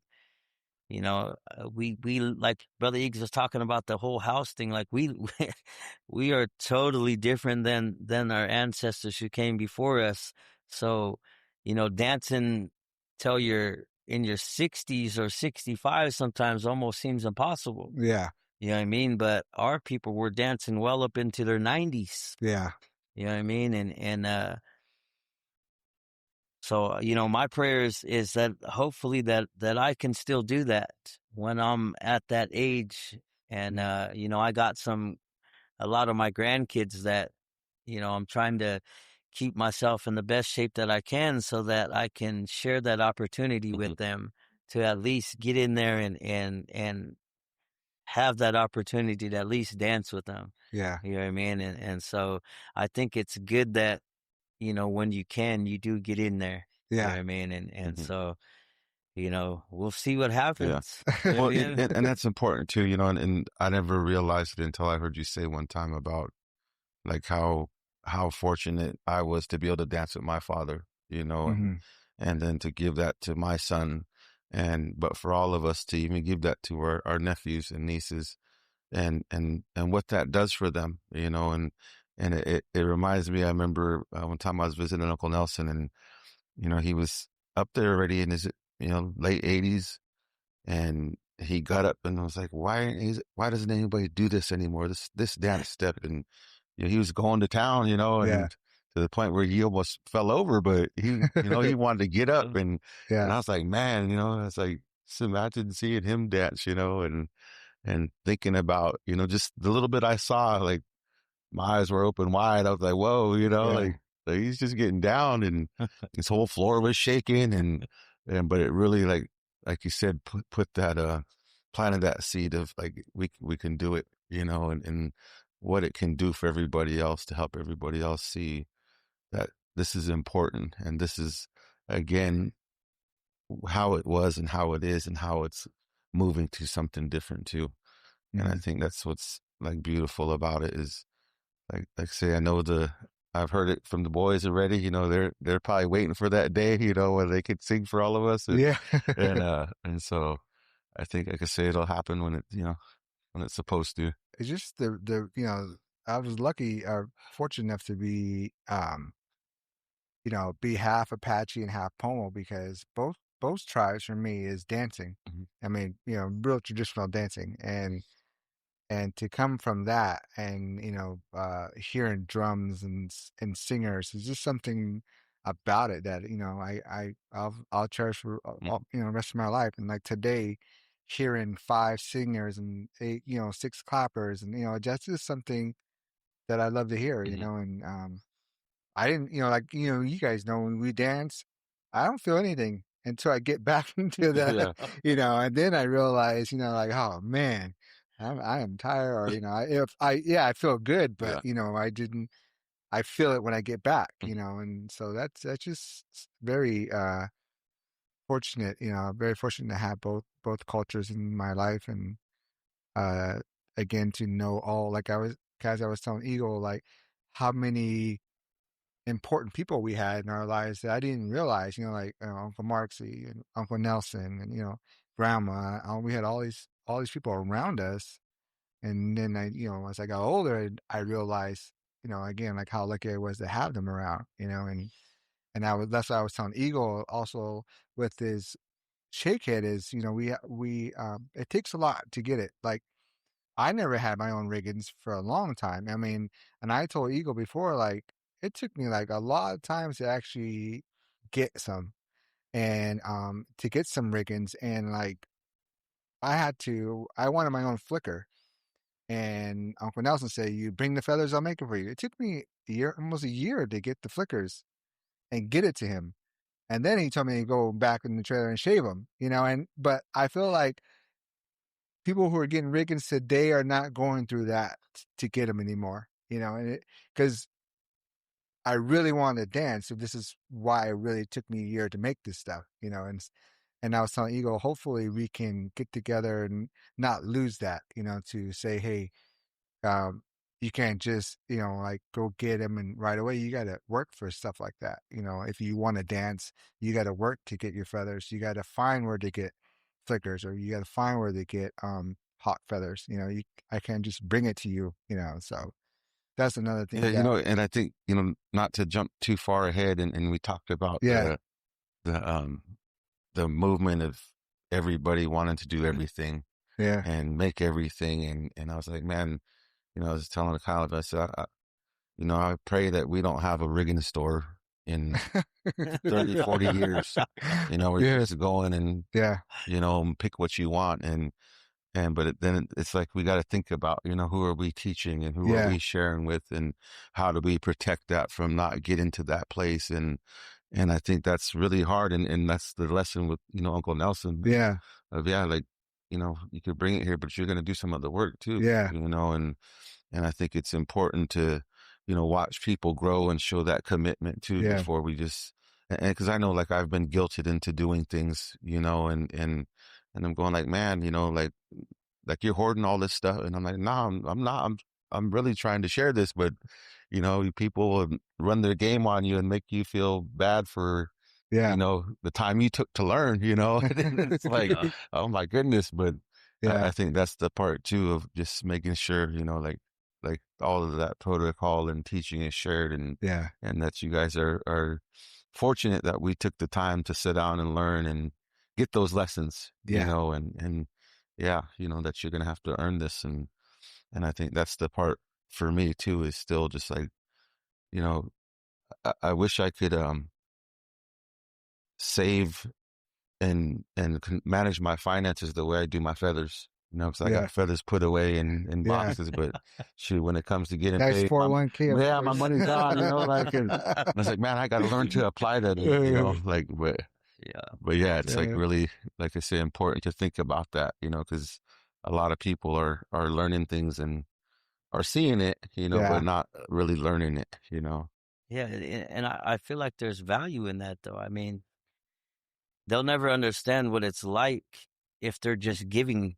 You know, we like Brother Eagles was talking about the whole house thing. Like we are totally different than our ancestors who came before us. So, you know, dancing till you're in your 60s or 65 sometimes almost seems impossible. Yeah. You know what I mean? But our people were dancing well up into their 90s. Yeah. You know what I mean? And so, you know, my prayer is that hopefully that I can still do that when I'm at that age. And, Mhm. you know, I got a lot of my grandkids that, you know, I'm trying to keep myself in the best shape that I can so that I can share that opportunity Mm-hmm. with them to at least get in there and have that opportunity to at least dance with them. Yeah. You know what I mean? And so I think it's good that, you know, when you can, you do get in there. You know Yeah. what I mean? And Mm-hmm. so, you know, we'll see what Yeah. happens. You know what Well, I mean? and that's important too, you know, and I never realized it until I heard you say one time about like how fortunate I was to be able to dance with my father, you know, Mhm. and then to give that to my son, and but for all of us to even give that to our nephews and nieces, and what that does for them, you know, and it reminds me. I remember one time I was visiting Uncle Nelson, and you know he was up there already in his late 80s, and he got up and was like, why doesn't anybody do this anymore? This dance step. And you know, he was going to town, you know, Yeah. and to the point where he almost fell over, but he wanted to get up, and Yeah. I was like, man, you know, it's like, just imagine seeing him dance, you know, and thinking about, you know, just the little bit I saw, like my eyes were open wide. I was like, whoa, you know, Yeah. like he's just getting down, and his whole floor was shaking, but it really, like you said, put that, planted that seed of like, we can do it, you know, and what it can do for everybody else, to help everybody else see that this is important. And this is, again, how it was and how it is and how it's moving to something different too. And I Mhm. think that's what's like beautiful about it is, like say, I know I've heard it from the boys already. You know, they're probably waiting for that day, you know, where they could sing for all of us, Yeah. and so I think, like I say, it'll happen when when it's supposed to. It's just I was lucky or fortunate enough to be be half Apache and half Pomo, because both tribes for me is dancing. Hmm. I mean, real traditional dancing, and to come from that, and hearing drums and singers is just something about it that I'll cherish for Hmm. rest of my life. And like today, hearing five singers and eight, six clappers, and that's just something that I love to hear. Hmm. And I didn't, you guys know, when we dance, I don't feel anything until I get back into the, Yeah. and then I realize, like, oh man, I am tired, or, yeah, I feel good, but, Yeah. I feel it when I get back, Hmm. and so that's just very, fortunate, very fortunate to have both cultures in my life. And, uh, again, to know all, like as I was telling Eagle, like how many important people we had in our lives that I didn't realize, like Uncle Marksy and Uncle Nelson and, Grandma. We had all these people around us. And then as I got older, I realized, again, like how lucky I was to have them around, and that's why I was telling Eagle also with his Shakehead is, it takes a lot to get it. Like I never had my own riggings for a long time. I mean, and I told Eagle before, like it took me like a lot of times to actually get some and to get some riggings, and like I wanted my own flicker. And Uncle Nelson said, "You bring the feathers, I'll make it for you." It took me almost a year to get the flickers and get it to him. And then he told me to go back in the trailer and shave them, but I feel like people who are getting riggings today are not going through that to get them anymore, and because I really wanted to dance. So this is why it really took me a year to make this stuff, and I was telling Eagle, hopefully we can get together and not lose that, to say, hey, um, you can't just, like go get him and right away. You got to work for stuff like that. If you want to dance, you got to work to get your feathers. You got to find where to get flickers, or you got to find where to get hawk feathers. I can't just bring it to you. So that's another thing Yeah, that. and I think, not to jump too far ahead, and we talked about Yeah, the the movement of everybody wanting to do everything yeah, and make everything, and I was like, man, I was telling Kyle, I said, I pray that we don't have a rigging store in 30, 40 years, where you yeah, just go in and, yeah, pick what you want. But then it's like, we got to think about, who are we teaching and who are yeah, we sharing with, and how do we protect that from not getting to that place. And I think that's really hard. And that's the lesson with, Uncle Nelson yeah, yeah, like, you could bring it here, but you're going to do some of the work too, yeah, and I think it's important to, watch people grow and show that commitment too yeah, before we just, and because I know, like, I've been guilted into doing things, and I'm going like, man, like you're hoarding all this stuff. And I'm like, no, I'm not, I'm really trying to share this, but people will run their game on you and make you feel bad for, yeah, the time you took to learn, and it's like, Yeah. oh my goodness. But I yeah, think that's the part too of just making sure, like all of that protocol and teaching is shared, yeah, and that you guys are fortunate that we took the time to sit down and learn and get those lessons, yeah, and yeah, that you're going to have to earn this. And I think that's the part for me too, is still just like, you know, I wish I could, save and manage my finances the way I do my feathers. Because I yeah, got feathers put away in yeah. boxes, but shoot, when it comes to getting Nice paid, 401k, of my course. money's gone. Like, and I was like, man, I got to learn to apply that. Like, Yeah. but yeah, it's like Yeah, really, like I say, important to think about that. Because a lot of people are learning things and are seeing it, yeah, but not really learning it. Yeah. And I feel like there's value in that, though. I mean, they'll never understand what it's like if they're just given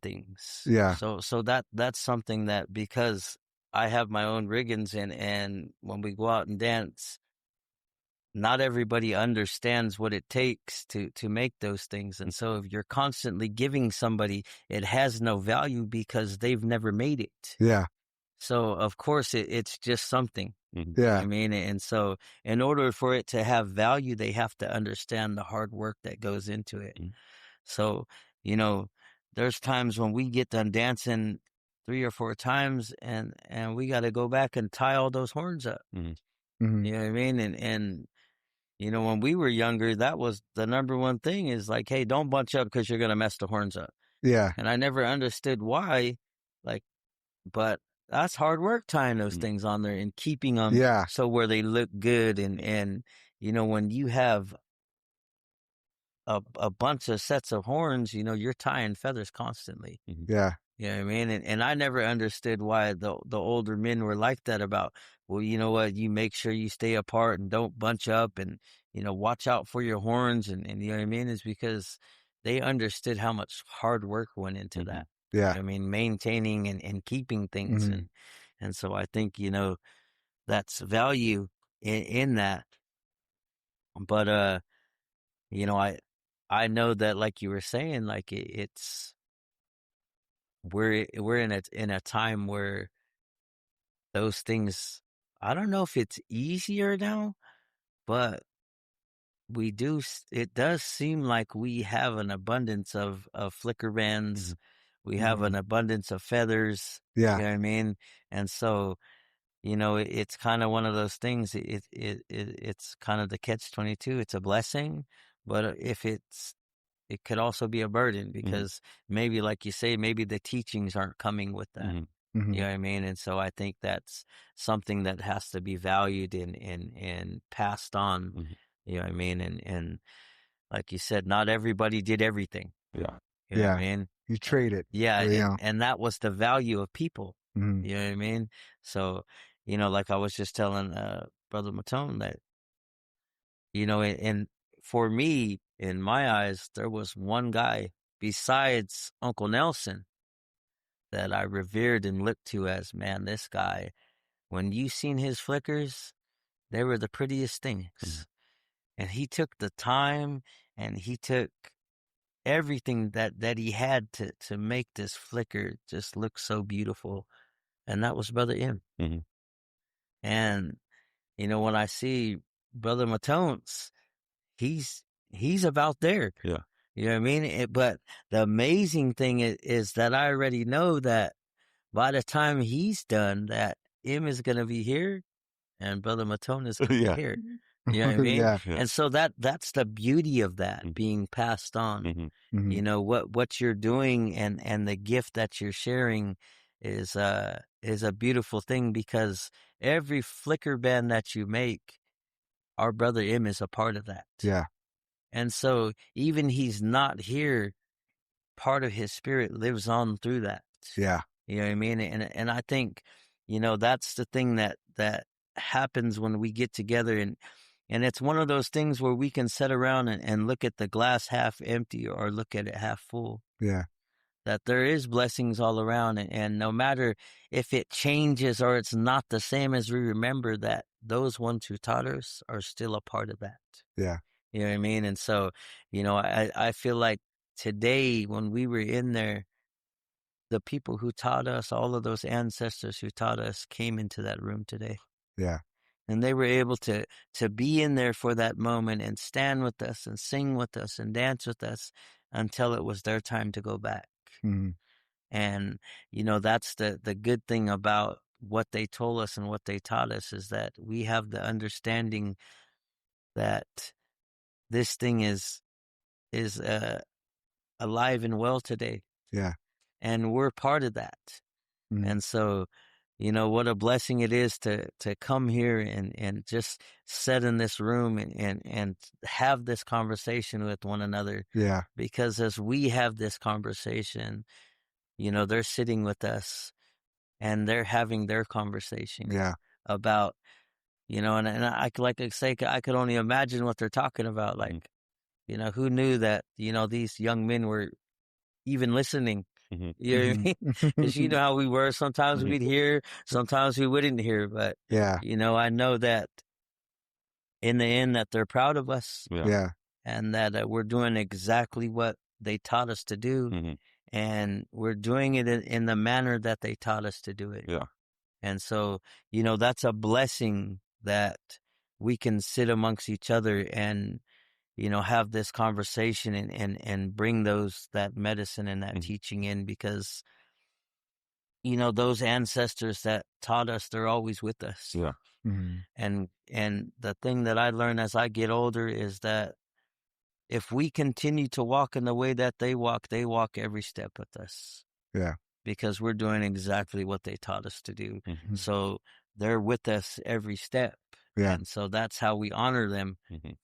things. yeah, So that's something that, because I have my own riggings, and when we go out and dance, not everybody understands what it takes to make those things. And so if you're constantly giving somebody, it has no value because they've never made it. yeah, So of course it's just something. Mhm. You know what I yeah, mean? And so in order for it to have value, they have to understand the hard work that goes into it. Mhm. So, you know, there's times when we get done dancing 3 or 4 times, and we got to go back and tie all those horns up. Mhm. hmm You know what I mean? And when we were younger, that was the number one thing, is like, hey, don't bunch up because you're going to mess the horns up. yeah, And I never understood why, like, but that's hard work tying those Mhm. things on there and keeping them yeah, so where they look good. And when you have a bunch of sets of horns, you're tying feathers constantly. Mhm. yeah, You know what I mean? And I never understood why the older men were like that about, well, you know what, you make sure you stay apart and don't bunch up, and, watch out for your horns, and you know what I mean? Is because they understood how much hard work went into Mhm. that. Yeah. I mean, maintaining and keeping things. Mhm. And so I think, that's value in that. But, I know that, like you were saying, like we're in a time where those things, I don't know if it's easier now, but it does seem like we have an abundance of flicker bands. We have an Mhm. abundance of feathers. Yeah. You know what I mean? And so, it's kind of one of those things. It's kind of the catch-22. It's a blessing, but it could also be a burden because maybe, like you say, maybe the teachings aren't coming with that. You Mhm. know what I mean? And so I think that's something that has to be valued and passed on. You know what I mean? And like you said, not everybody did everything. Yeah. You know what I Yeah. mean? You trade it. Yeah, You know. and that was the value of people. Mhm. You know what I mean? So, like I was just telling Brother Matone that, and for me, in my eyes, there was one guy besides Uncle Nelson that I revered and looked to as, man, this guy, when you seen his flickers, they were the prettiest things. And he took the time and he took everything that he had to make this flicker just look so beautiful. And that was Brother M. And, when I see Brother Matones, he's about there. Yeah. You know what I mean? But the amazing thing is that I already know that by the time he's done, that M is going to be here and Brother Matone is going to be Yeah. here. You know what I mean? Yeah. Yeah. And so that's the beauty of that being passed on. Mhm. What you're doing and the gift that you're sharing is a beautiful thing because every flicker band that you make, our brother M is a part of that. Yeah. And so even he's not here, part of his spirit lives on through that. Yeah. You know what I mean? And I think, that's the thing that happens when we get together and it's one of those things where we can sit around and look at the glass half empty or look at it half full. Yeah. That there is blessings all around and no matter if it changes or it's not the same as we remember, that those ones who taught us are still a part of that. Yeah. You know what I mean? And so, I feel like today when we were in there, the people who taught us, all of those ancestors who taught us came into that room today. Yeah. And they were able to be in there for that moment and stand with us and sing with us and dance with us until it was their time to go back. Mhm. And, that's the good thing about what they told us and what they taught us is that we have the understanding that this thing is alive and well today. Yeah. And we're part of that. Mhm. And so, what a blessing it is to come here and just sit in this room and have this conversation with one another. Yeah. Because as we have this conversation, they're sitting with us and they're having their conversation Yeah. about, and I like I say, I could only imagine what they're talking about. Like, who knew that, these young men were even listening. You know what I mean? Because you know how we were. Sometimes we'd hear, sometimes we wouldn't hear. But, Yeah. I know that in the end that they're proud of us Yeah. and that we're doing exactly what they taught us to do. And we're doing it in the manner that they taught us to do it. Yeah. And so, that's a blessing that we can sit amongst each other and, have this conversation and bring that medicine and that teaching in because, those ancestors that taught us, they're always with us. Yeah. Mhm. And the thing that I learn as I get older is that if we continue to walk in the way that they walk every step with us. Yeah. Because we're doing exactly what they taught us to do. Mhm. So they're with us every step. Yeah. And so that's how we honor them.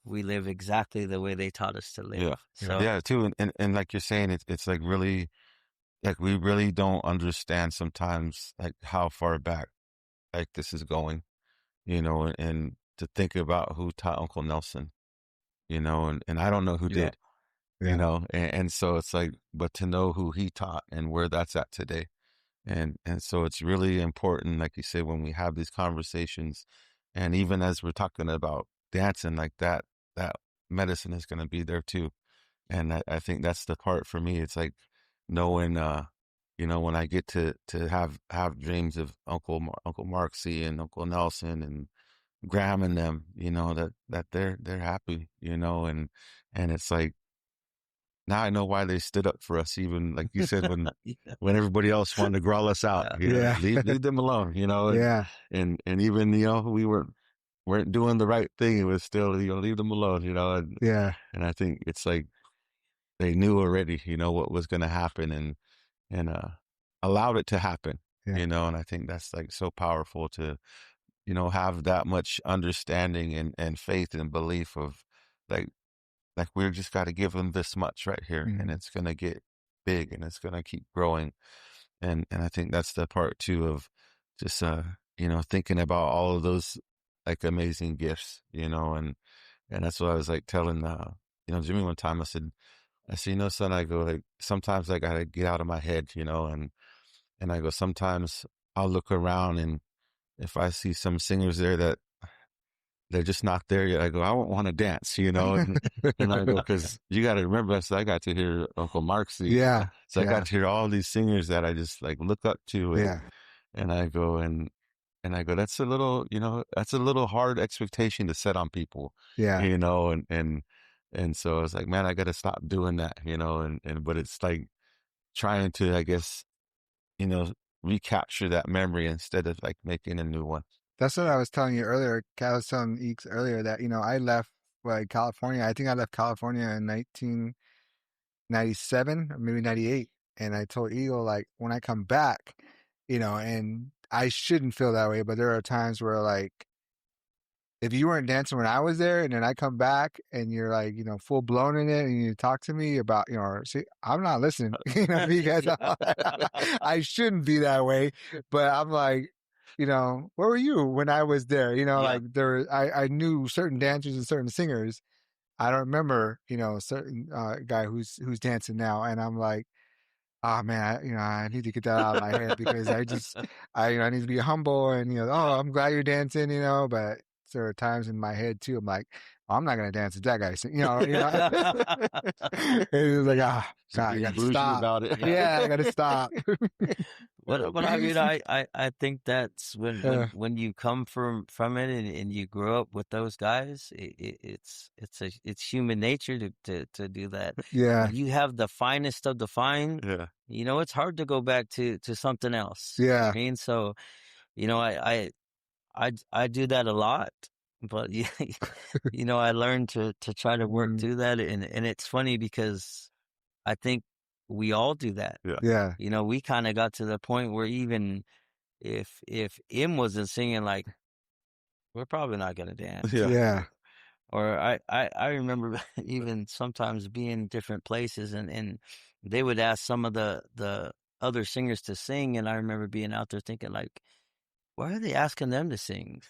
We live exactly the way they taught us to live. Yeah. So Yeah, too. And like you're saying, it's like really, like we really don't understand sometimes like how far back like this is going, and to think about who taught Uncle Nelson, and I don't know who Yeah. did, you know, and so it's like, but to know who he taught and where that's at today. And so it's really important, like you say, when we have these conversations, and even as we're talking about dancing like that, that medicine is going to be there too. And I think that's the part for me. It's like knowing, you know, when I get to have dreams of Uncle Marksy and Uncle Nelson and Graham and them, you know, that they're happy, you know, and it's like, now I know why they stood up for us, even like you said, when everybody else wanted to growl us out, you know, leave them alone, you know, and even, you know, we weren't doing the right thing. It was still, you know, leave them alone, you know, and I think it's like they knew already, you know, what was going to happen and allowed it to happen, you know, and I think that's like so powerful to, you know, have that much understanding and faith and belief of like we're just got to give them this much right here, and it's going to get big and it's going to keep growing. And I think that's the part too of just, you know, thinking about all of those like amazing gifts, you know, and that's what I was like telling, you know, Jimmy one time. I said, you know, son, I go like, sometimes I got to get out of my head, you know, and I go, sometimes I'll look around and if I see some singers there that they're just not there yet, I go, I won't want to dance, you know? And I go, because you got to remember, so I got to hear Uncle Marksy. So I got to hear all these singers that I just like look up to. And I go, and I go, that's a little, you know, that's a little hard expectation to set on people, you know? And so I was like, man, I got to stop doing that, you know? But it's like trying to, I guess, you know, recapture that memory instead of like making a new one. That's what I was telling you earlier. I was telling Eeks earlier that, you know, I left California. I think I left California in 1997 or maybe 98. And I told Eagle, like, when I come back, you know, and I shouldn't feel that way, but there are times where, like, if you weren't dancing when I was there and then I come back and you're like, you know, full blown in it and you talk to me about, you know, see, I'm not listening. You know, you guys, I shouldn't be that way, but I'm like, you know, where were you when I was there? You know, like I knew certain dancers and certain singers. I don't remember, you know, a certain guy who's dancing now. And I'm like, oh man, you know, I need to get that out of my head because I need to be humble and, you know, oh, I'm glad you're dancing, you know, but there are times in my head too. I'm like, oh, I'm not going to dance with that guy. So, you know, and it was like, God, I got to stop. About it. I got to stop. But I mean, I think that's when you come from it and you grow up with those guys, it's human nature to do that. When you have the finest of the fine, you know, it's hard to go back to something else. You know what I mean? So, you know, I do that a lot, but you know, I learned to try to work through that, and it's funny because I think we all do that. You know, we kind of got to the point where even if Im wasn't singing, like, we're probably not gonna dance. Or I remember even sometimes being in different places and they would ask some of the other singers to sing, and I remember being out there thinking, like, why are they asking them to sing?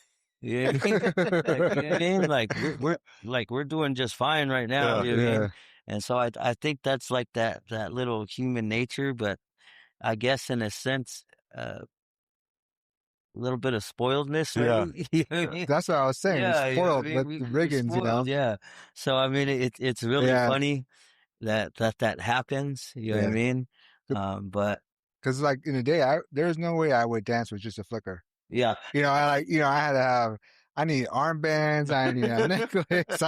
You know what I mean? Like, you know what I mean? Like we're doing just fine right now. You know what I mean? And so I think that's like that little human nature, but I guess in a sense, a little bit of spoiledness, maybe. You know what I mean? That's what I was saying. We're spoiled with the Riggins, you know. Yeah. So I mean, it's really funny that happens. You know what I mean? But because like in the day, there's no way I would dance with just a flicker. You know, I had to have. I need armbands. I need a necklace.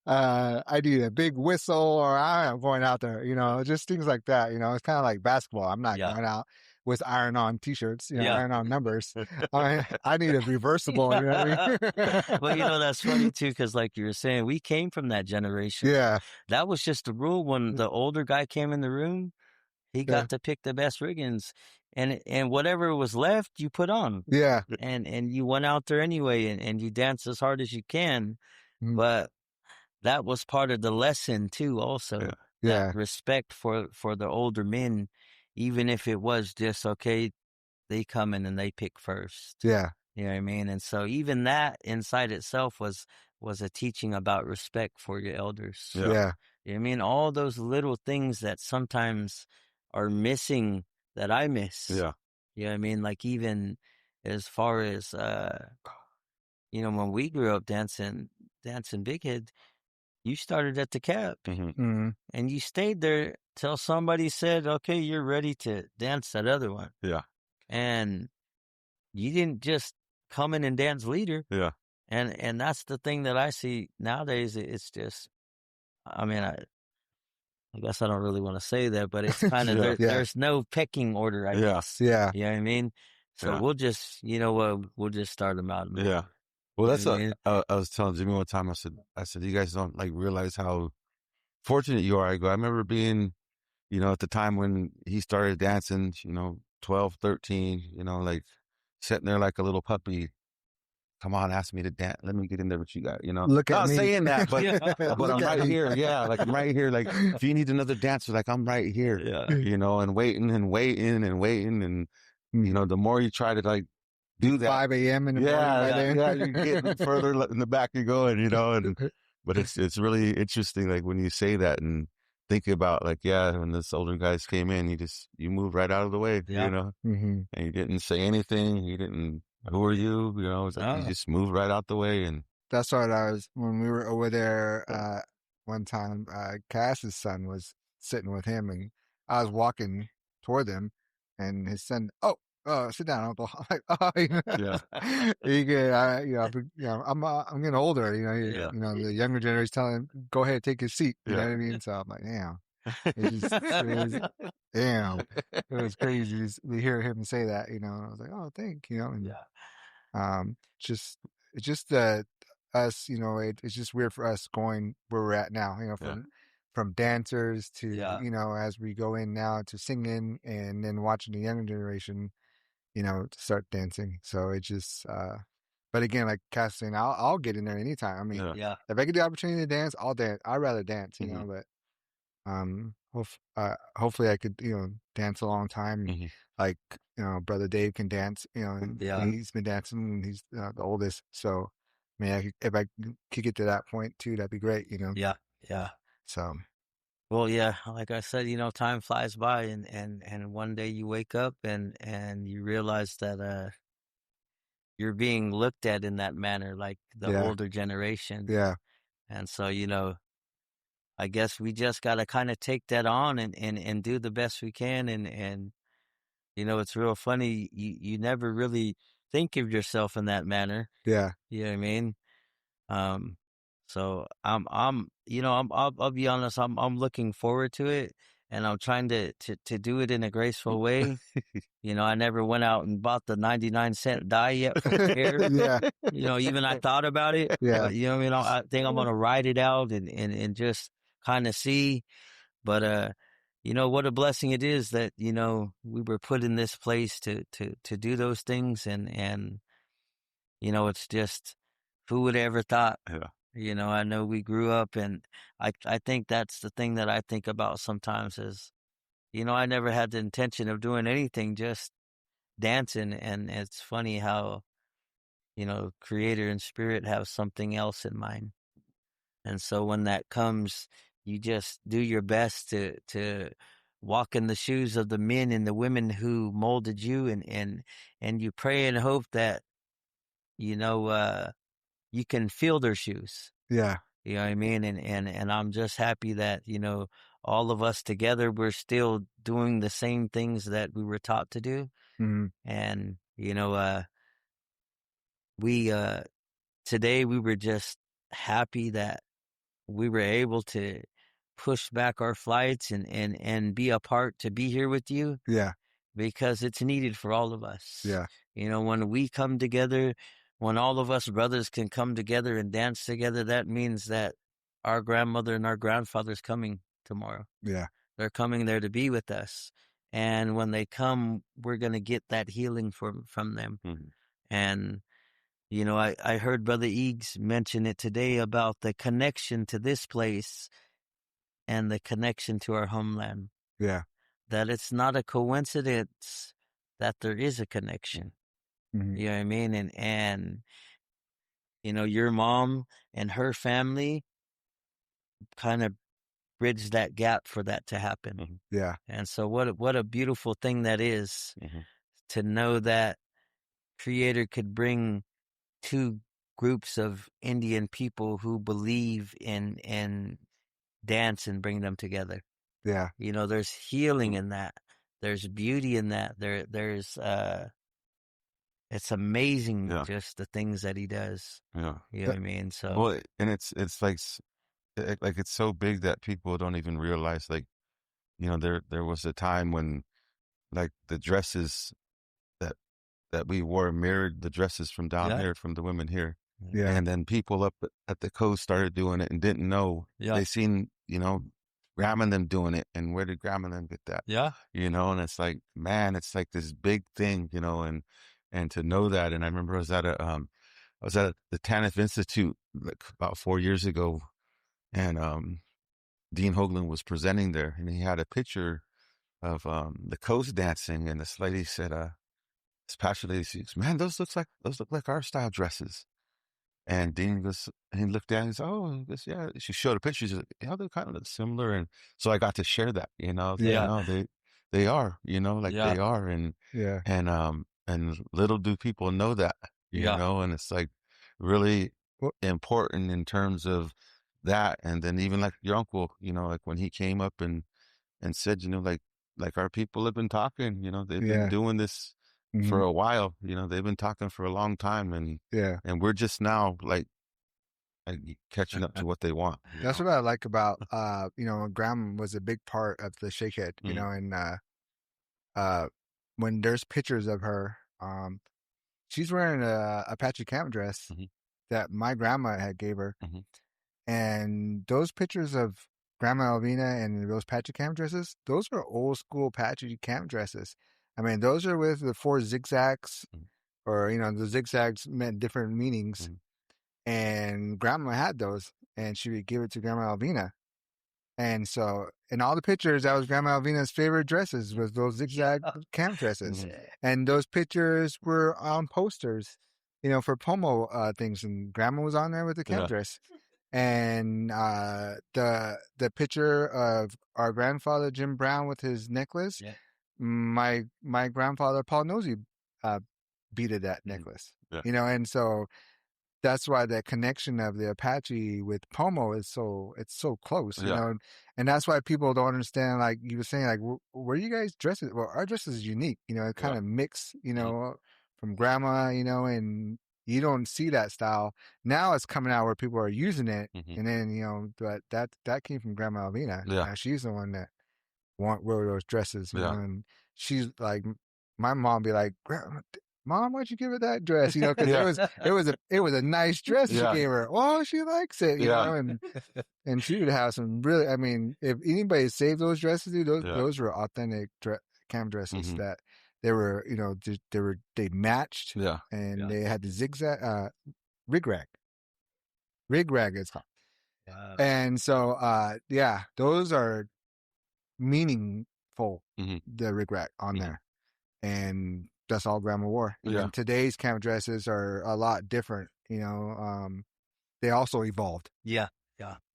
I need a big whistle, or I'm going out there. You know, just things like that. You know, it's kind of like basketball. I'm not going out with iron-on T-shirts. You know, iron-on numbers. I need a reversible. You know what I mean? Well, you know, that's funny too, because like you were saying, we came from that generation. That was just the rule. When the older guy came in the room, he got to pick the best riggings, and whatever was left, you put on. And you went out there anyway, and you danced as hard as you can. But that was part of the lesson too, also. That respect for the older men, even if it was just, okay, they come in and they pick first. You know what I mean? And so even that inside itself was a teaching about respect for your elders. I mean, all those little things that sometimes are missing that I miss. Yeah. You know what I mean? Like even as far as, when we grew up dancing Big Head, you started at the cap Mm-hmm. and you stayed there till somebody said, okay, you're ready to dance that other one. Yeah. And you didn't just come in and dance leader. Yeah. And that's the thing that I see nowadays. It's just, I mean, I guess I don't really want to say that, but it's kind of, Yeah. there's no pecking order, I guess. Yeah. You know what I mean? So Yeah. we'll just, we'll just start them out. Yeah. Well, You that's know what I mean? I was telling Jimmy one time, I said, you guys don't like realize how fortunate you are. I go, I remember being, at the time when he started dancing, 12, 13, like sitting there like a little puppy. Come on, ask me to dance. Let me get in there with you guys, Look at Not me. saying that, but, but Look I'm at right me. here. Yeah. Like I'm right here. Like if you need another dancer, like I'm right here, Yeah. and waiting and waiting and waiting. And, the more you try to like do that, 5 a.m. in the morning by then. yeah, you're getting further in the back you're going, but it's really interesting. Like when you say that and think about like, when this older guys came in, you moved right out of the way, Mm-hmm. and you didn't say anything. You didn't, who are you? It's like you just moved right out the way. And That's what when we were over there, one time, Cass's son was sitting with him and I was walking toward them and his son, sit down, Uncle. I'm like, you get, I'm getting older, the younger generation telling him, go ahead, take his seat. You know what I mean? So I'm like, damn, damn, it was crazy to hear him say that, and I was like, oh, thank you, and just it's just that us, it's just weird for us going where we're at now, from dancers to as we go in now to singing and then watching the younger generation, to start dancing. So it just but again, like Cass saying, I'll get in there anytime. I mean, if I get the opportunity to dance, I'll dance. I'd rather dance, but hopefully I could, dance a long time. Like, brother Dave can dance, and he's been dancing and he's the oldest. So, I mean, if I could get to that point too, that'd be great, Yeah. So, Well, yeah, like I said, time flies by and one day you wake up and you realize that, you're being looked at in that manner, like the older generation. Yeah. And so, I guess we just got to kind of take that on and do the best we can. And it's real funny. You never really think of yourself in that manner. Yeah. You know what I mean? So I'll be honest. I'm looking forward to it and I'm trying to do it in a graceful way. I never went out and bought the 99-cent dye yet for my hair. Yeah. Even I thought about it. Yeah. But, I think I'm going to ride it out and just kind of see. But, what a blessing it is that, we were put in this place to do those things. And, it's just, who would ever thought? Yeah. I know we grew up and I think that's the thing that I think about sometimes is, I never had the intention of doing anything, just dancing. And it's funny how, creator and spirit have something else in mind. And so when that comes, you just do your best to walk in the shoes of the men and the women who molded you and you pray and hope that, you can feel their shoes. Yeah. You know what I mean? And I'm just happy that, all of us together, we're still doing the same things that we were taught to do. Mm-hmm. And, today we were just happy that we were able to push back our flights and be a part to be here with you. Yeah. Because it's needed for all of us. Yeah. When we come together, when all of us brothers can come together and dance together, that means that our grandmother and our grandfather's coming tomorrow. Yeah. They're coming there to be with us. And when they come, we're going to get that healing from them. Mm-hmm. And, I heard Brother Eags mention it today about the connection to this place and the connection to our homeland. Yeah. That it's not a coincidence that there is a connection. Mm-hmm. You know what I mean? And your mom and her family kind of bridge that gap for that to happen. Mhm. Yeah. And so what a beautiful thing that is to know that Creator could bring two groups of Indian people who believe in dance and bring them together. Yeah. There's healing in that. There's beauty in that. There's it's amazing just the things that he does. Yeah. You know what I mean? So Well, and it's like it's so big that people don't even realize, like, there was a time when, like, the dresses that we wore mirrored the dresses from down here, from the women here. Yeah. And then people up at the coast started doing it and didn't know. Yeah. They seen, grandma and them doing it. And where did grandma and them get that? Yeah. And it's like, man, it's like this big thing, and to know that. And I remember I was at the TANF Institute like about 4 years ago, and Dean Hoagland was presenting there, and he had a picture of the coast dancing, and this lady said, this pastor lady says, "Man, those look like our style dresses." And Dean he looked at it and said, "Oh, this, yeah." She showed a picture. She's like, "Yeah, they kind of look similar." And so I got to share that, Yeah. they are, they are. Yeah. And little do people know that, and it's like really Well, important in terms of that. And then even like your uncle, like when he came up and said, like our people have been talking, they've been doing this for a while, they've been talking for a long time, and yeah. and we're just now like catching up to what they want. That's what I like about, Grandma was a big part of the Shakehead, and when there's pictures of her, she's wearing a Apache camp dress that my grandma had gave her. And those pictures of Grandma Alvina and those Apache camp dresses, those are old school Apache camp dresses. I mean, those are with the 4 zigzags, or, the zigzags meant different meanings. And Grandma had those, and she would give it to Grandma Alvina. And so, in all the pictures, that was Grandma Alvina's favorite dresses, was those zigzag camp dresses. And those pictures were on posters, for Pomo things. And Grandma was on there with the camp dress. And the picture of our grandfather Jim Brown with his necklace, my grandfather Paul Nosey beaded that necklace. And so that's why that connection of the Apache with Pomo is so close, and that's why people don't understand. Like you were saying, like where you guys dress it? Well, our dress is unique, it kind of mix, from grandma, and you don't see that style. Now it's coming out where people are using it, and then, but that came from Grandma Alvina. Yeah. She's the one that wear those dresses, and she's like, my mom be like, "Mom, why'd you give her that dress?" Because it was a nice dress she gave her. Oh, she likes it, and she would have some really. I mean, if anybody saved those dresses, dude, those were authentic camp dresses that they were, they matched, and they had the zigzag rig rag. Rig rag is called. Wow. And so, those are meaningful. The rig rag on there, and that's all Grandma wore. And today's camp dresses are a lot different. They also evolved. Yeah.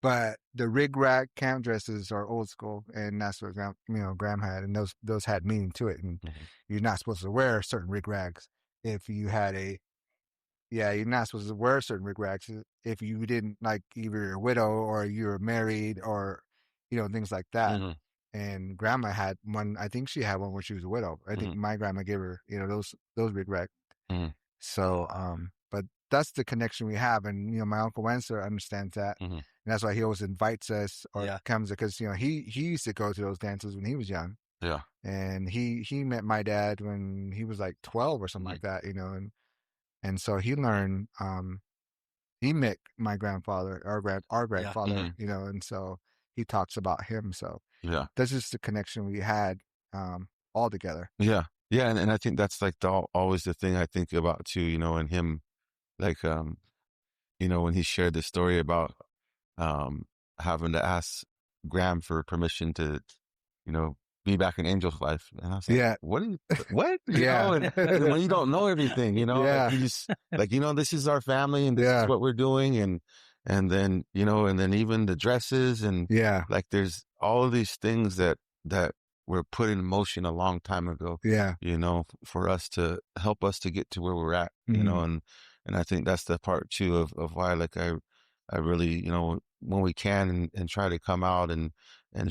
But the rig rag camp dresses are old school, and that's what Graham had, and those had meaning to it. And you're not supposed to wear certain rig rags if you had you're not supposed to wear certain rig rags if you didn't, like, either you're a widow or you're married or things like that. And Grandma had one. I think she had one when she was a widow. I think my grandma gave her, those big rags. So, but that's the connection we have, and my Uncle Wencer understands that, and that's why he always invites us or comes, because he used to go to those dances when he was young. Yeah, and he met my dad when he was like 12 or something like that, and so he learned. He met my grandfather, our grandfather, and so he talks about him. So that's just the connection we had all together. Yeah. And I think that's like always the thing I think about too, and him, like, when he shared the story about having to ask Graham for permission to, be back in Angel's life. And I was like, what? And when you don't know everything, like you just, like, this is our family and this is what we're doing. And then, and then even the dresses and Yeah. like there's all of these things that were put in motion a long time ago, Yeah. for us to help us to get to where we're at, Mhm. and I think that's the part too of why, like, I really, when we can and try to come out and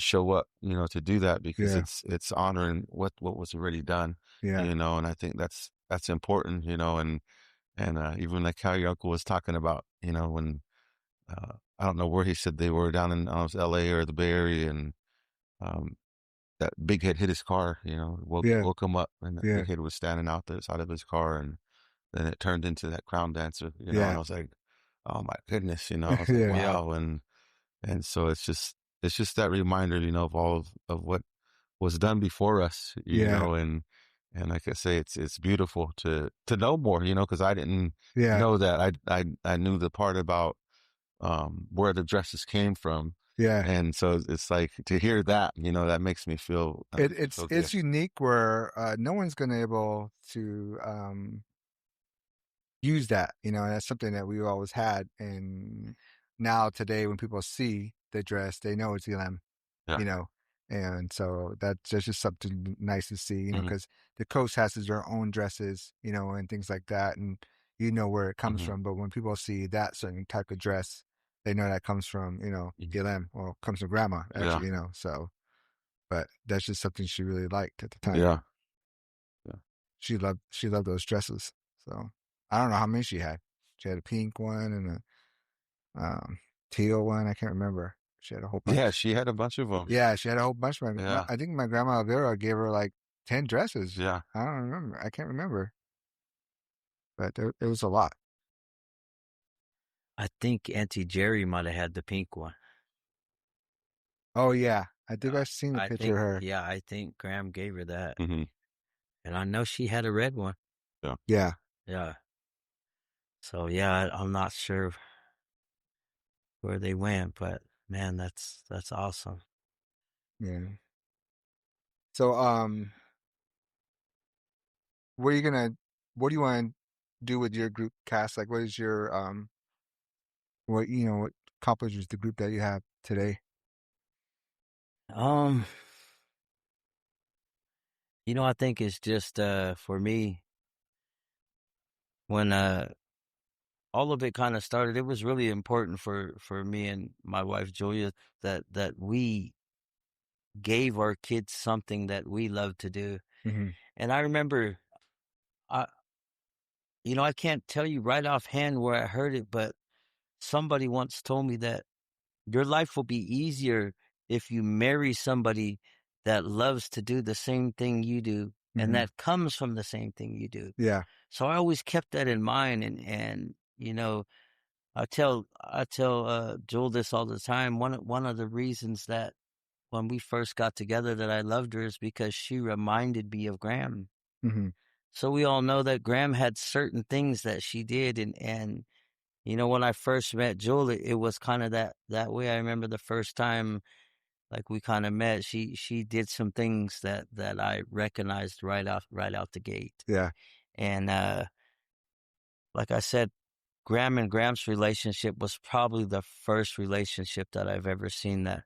show up, to do that because Yeah. it's honoring what was already done, Yeah. and I think that's important, and even like how your uncle was talking about, when I don't know where he said they were down in LA or the Bay Area, and um, that big head hit his car, Yeah. woke him up, and that Yeah. big head was standing out the side of his car, and then it turned into that crown dancer, and Yeah. I was like, oh my goodness, I was like, Yeah. Yeah. wow, and so it's just that reminder, of all of what was done before us, Yeah. and like I say, it's beautiful to know more, because I didn't Yeah. know that. I knew the part about where the dresses came from, Yeah. and so it's like to hear that, that makes me feel good. It's unique where no one's gonna able to use that. That's something that we always had, and now today when people see the dress, they know it's ELM. Yeah. you know, and so that's just something nice to see, Hmm. because the coast has their own dresses, and things like that, and where it comes Hmm. from. But when people see that certain type of dress, they know that comes from, ELM, or comes from grandma, Yeah. actually, so, but that's just something she really liked at the time. Yeah. Yeah. She loved those dresses. So I don't know how many she had. She had a pink one and a teal one. I can't remember. She had a whole Yeah. bunch. She had a bunch of them. Yeah, she had a whole bunch. Yeah. I think my grandma Vera gave her like 10 dresses. Yeah. I don't remember. I can't remember, but it was a lot. I think Auntie Jerry might have had the pink one. Oh yeah, I think I've seen a I picture of think, her. yeah, I think Graham gave her that. Hmm. And I know she had a red one. Yeah. Yeah, Yeah. So, yeah, I'm not sure where they went, but man, that's awesome. yeah. So what are you gonna? What do you want to do with your group cast? Like, what is your what accomplishes the group that you have today? Um, I think it's just for me when all of it kind of started, it was really important for me and my wife Julia that we gave our kids something that we love to do. Mm-hmm. And I remember I I can't tell you right offhand where I heard it, but somebody once told me that your life will be easier if you marry somebody that loves to do the same thing you do and Mm-hmm. that comes from the same thing you do. Yeah. So I always kept that in mind, and I tell Jewel this all the time. One of the reasons that when we first got together that I loved her is because she reminded me of Graham. Mm-hmm. So we all know that Graham had certain things that she did, and when I first met Jewel, it was kind of that way. I remember the first time, like, we kind of met, she did some things that I recognized right out the gate. Yeah. And like I said, Graham and Graham's relationship was probably the first relationship that I've ever seen that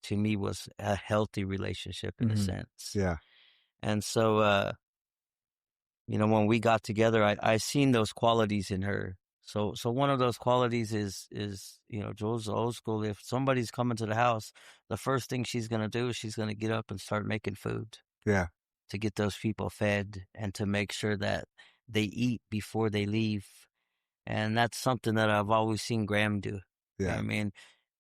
to me was a healthy relationship in a Mm-hmm. sense. Yeah. And so when we got together, I seen those qualities in her. So one of those qualities is Joel's old school. If somebody's coming to the house, the first thing she's gonna do is she's gonna get up and start making food Yeah. to get those people fed and to make sure that they eat before they leave. And that's something that I've always seen Graham do. Yeah. I mean,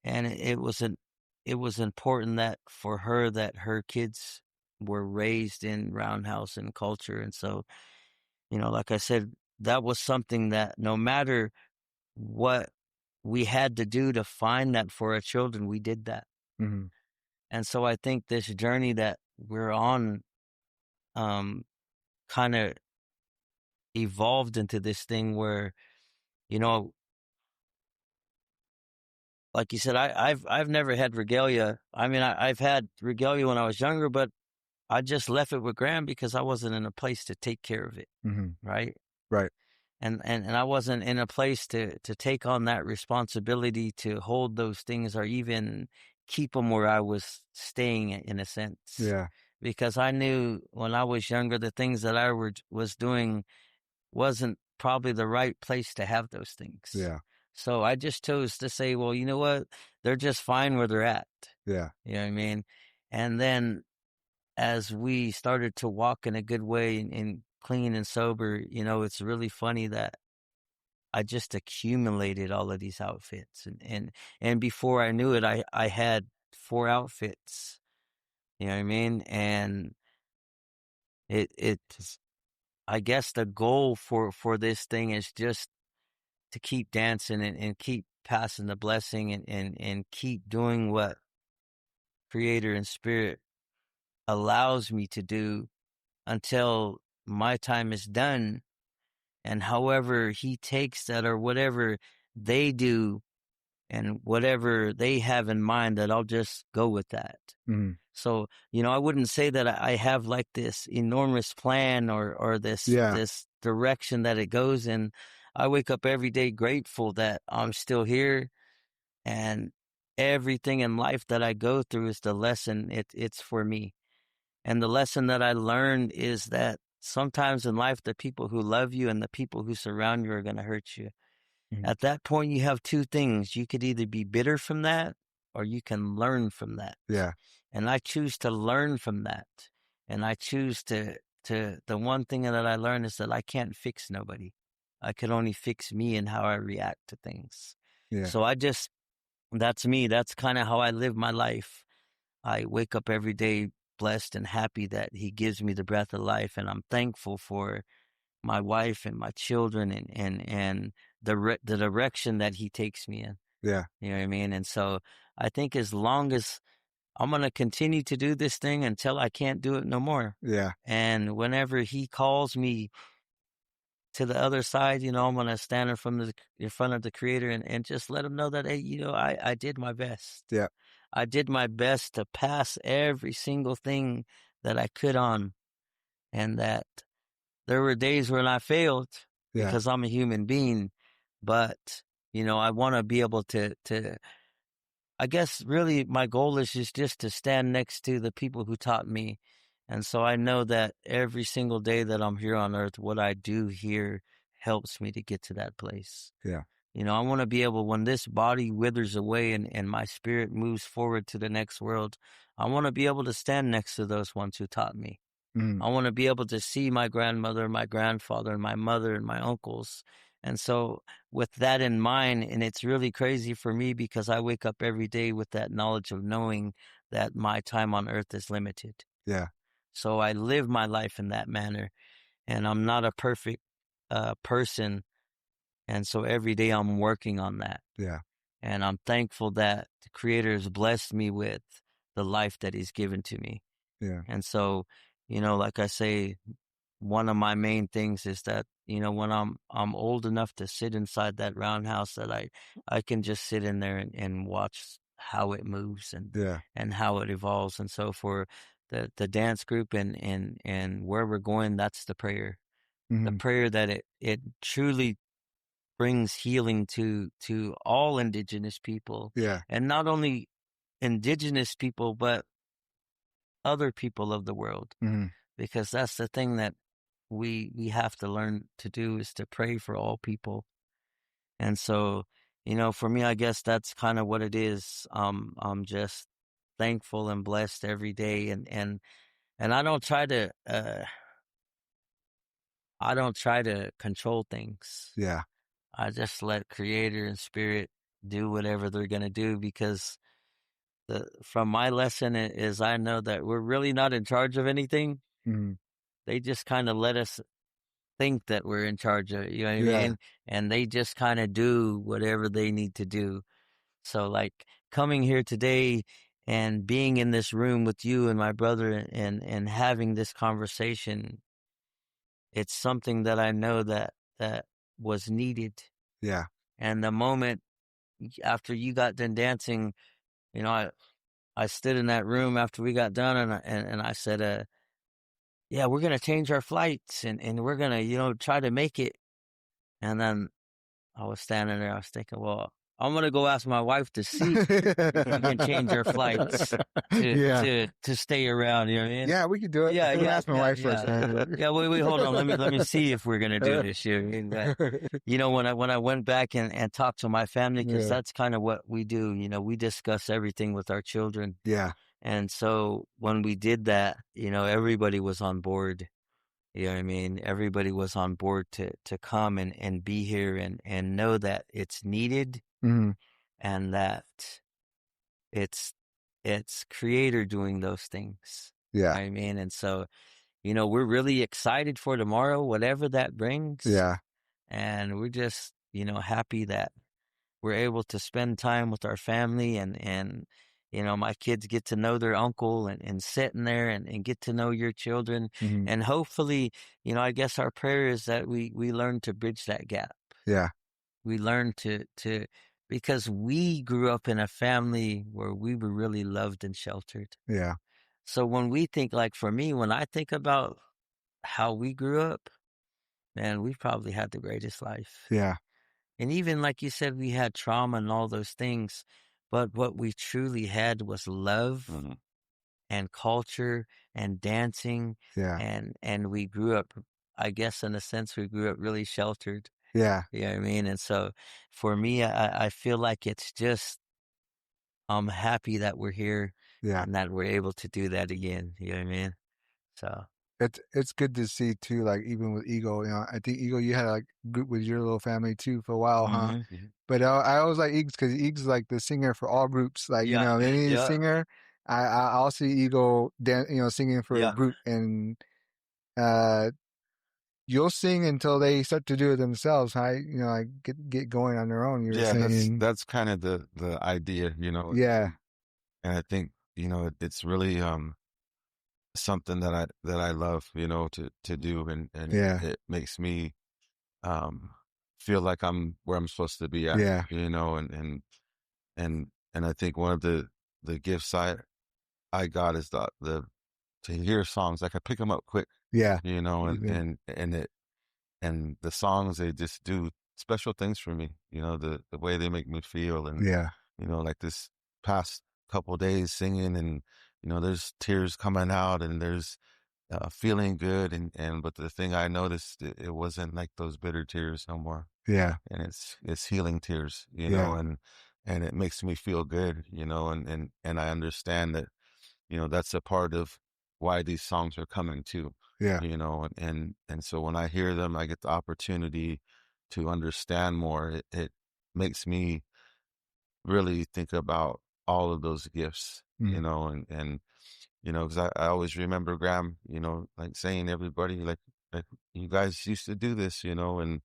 and it was important that for her that her kids were raised in roundhouse and culture. And so, like I said, that was something that no matter what we had to do to find that for our children, we did that. Mm-hmm. And so I think this journey that we're on kind of evolved into this thing where, you know, like you said, I've never had regalia. I mean, I've had regalia when I was younger, but I just left it with Graham because I wasn't in a place to take care of it, Mm-hmm. right? Right. and I wasn't in a place to take on that responsibility to hold those things or even keep them where I was staying in a sense. Yeah. Because I knew when I was younger, the things that I was doing wasn't probably the right place to have those things. Yeah. So I just chose to say, well, you know what? They're just fine where they're at. Yeah. You know what I mean? And then as we started to walk in a good way and clean and sober, you know, it's really funny that I just accumulated all of these outfits. And before I knew it, I had 4 outfits. You know what I mean? And it's, I guess the goal for this thing is just to keep dancing and keep passing the blessing and keep doing what Creator and Spirit allows me to do until my time is done. And however He takes that or whatever they do and whatever they have in mind, that I'll just go with that. Mm-hmm. So, you know, I wouldn't say that I have like this enormous plan or this direction that it goes in. I wake up every day grateful that I'm still here, and everything in life that I go through is the lesson. It's for me. And the lesson that I learned is that sometimes in life, the people who love you and the people who surround you are going to hurt you. Mm-hmm. At that point, you have 2 things. You could either be bitter from that or you can learn from that. Yeah. And I choose to learn from that. And I choose the one thing that I learned is that I can't fix nobody. I can only fix me and how I react to things. Yeah. So that's me. That's kind of how I live my life. I wake up every day blessed and happy that He gives me the breath of life. And I'm thankful for my wife and my children and the direction that He takes me in. Yeah. You know what I mean? And so I think as long as I'm going to continue to do this thing until I can't do it no more. Yeah. And whenever He calls me to the other side, you know, I'm going to stand in front of the Creator and just let Him know that, hey, you know, I did my best. Yeah. I did my best to pass every single thing that I could on, and that there were days when I failed because I'm a human being, but, you know, I want to be able to I guess really my goal is just to stand next to the people who taught me. And so I know that every single day that I'm here on earth, what I do here helps me to get to that place. Yeah. You know, I want to be able, when this body withers away and my spirit moves forward to the next world, I want to be able to stand next to those ones who taught me. Mm-hmm. I want to be able to see my grandmother, my grandfather, and my mother and my uncles. And so with that in mind, and it's really crazy for me because I wake up every day with that knowledge of knowing that my time on earth is limited. Yeah. So I live my life in that manner, and I'm not a perfect person. And so every day I'm working on that. Yeah. And I'm thankful that the Creator has blessed me with the life that He's given to me. Yeah. And so, you know, like I say, one of my main things is that, you know, when I'm old enough to sit inside that roundhouse, that I can just sit in there and watch how it moves and how it evolves. And so for the dance group and where we're going, that's the prayer. Mm-hmm. The prayer that it truly brings healing to all indigenous people. Yeah. And not only indigenous people, but other people of the world. Mm-hmm. Because that's the thing that we have to learn to do, is to pray for all people. And so, you know, for me, I guess that's kind of what it is. I'm just thankful and blessed every day, and I don't try to control things. Yeah. I just let Creator and Spirit do whatever they're gonna do, because from my lesson is I know that we're really not in charge of anything. Mm-hmm. They just kind of let us think that we're in charge of it, you know what I mean? And they just kind of do whatever they need to do. So like coming here today and being in this room with you and my brother and having this conversation, it's something that I know that was needed. Yeah. And the moment after you got done dancing, you know, I stood in that room after we got done and I said, yeah, we're going to change our flights and we're going to, you know, try to make it And then I was standing there. I was thinking, well, I'm gonna go ask my wife to see if we can change our flights Yeah. to stay around. You know what I mean? Yeah, we could do it. Yeah, I'm gonna yeah, ask my yeah, wife yeah. first. Yeah, wait, hold on. Let me see if we're gonna do this. You know what I mean? But, you know, when I went back and talked to my family, because Yeah. that's kind of what we do. You know, we discuss everything with our children. Yeah. And so when we did that, you know, everybody was on board. You know what I mean? Everybody was on board to come and be here and know that it's needed Mhm. and that it's creator doing those things. Yeah. I mean, and so, you know, we're really excited for tomorrow, whatever that brings. Yeah. And we're just, you know, happy that we're able to spend time with our family and you know, my kids get to know their uncle and sitting there and get to know your children. Mhm. And hopefully, you know, I guess our prayer is that we learn to bridge that gap. Yeah. We learn to because we grew up in a family where we were really loved and sheltered. Yeah. So when we think, like for me, when I think about how we grew up, man, we probably had the greatest life. Yeah. And even like you said, we had trauma and all those things, but what we truly had was love Mhm. and culture and dancing. Yeah. And we grew up, I guess in a sense, we grew up really sheltered. Yeah. You know what I mean? And so for me, I feel like it's just, I'm happy that we're here Yeah. and that we're able to do that again. You know what I mean? So, It's good to see too, like even with Eagle, you know, I think Eagle, you had like group with your little family too for a while, huh? mhm. But I always like Eagles because Eagles is like the singer for all groups. Like, you Yeah, know, they need a yeah, singer. I'll see Eagle you know, singing for a yeah, group, and uh you'll sing until they start to do it themselves. You know, like get going on their own, you were Yeah, saying. that's kind of the idea, you know, Yeah. and I think, you know, it's really something that I love, you know, to do, and Yeah. it makes me um feel like I'm where I'm supposed to be at, Yeah. you know, and I think one of the gifts I got is the to hear songs. Like I pick them up quick, Yeah. you know, You think- and the songs, they just do special things for me, you know, the way they make me feel. And, Yeah. you know, like this past couple days singing, and, you know, there's tears coming out, and there's feeling good. But the thing I noticed, it wasn't like those bitter tears no more. Yeah. And it's healing tears, you know, Yeah. and it makes me feel good, you know, and I understand that, you know, that's a part of why these songs are coming too, Yeah. you know, and so when I hear them, I get the opportunity to understand more. It makes me really think about all of those gifts, you Mm. know, and you know, because I always remember Graham, you know, like saying everybody, like you guys used to do this, you know, and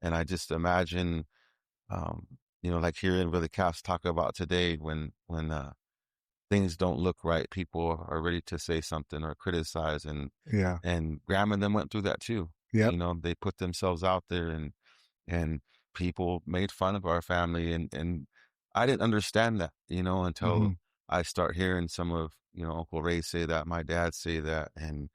I just imagine, um, you know, like hearing Brother Cass talk about today, when things don't look right, people are ready to say something or criticize, Yeah. and Graham and them went through that too. Yep. You know, they put themselves out there, and people made fun of our family, and I didn't understand that, you know, Hmm. until I start hearing some of, you know, Uncle Ray say that, my dad say that, and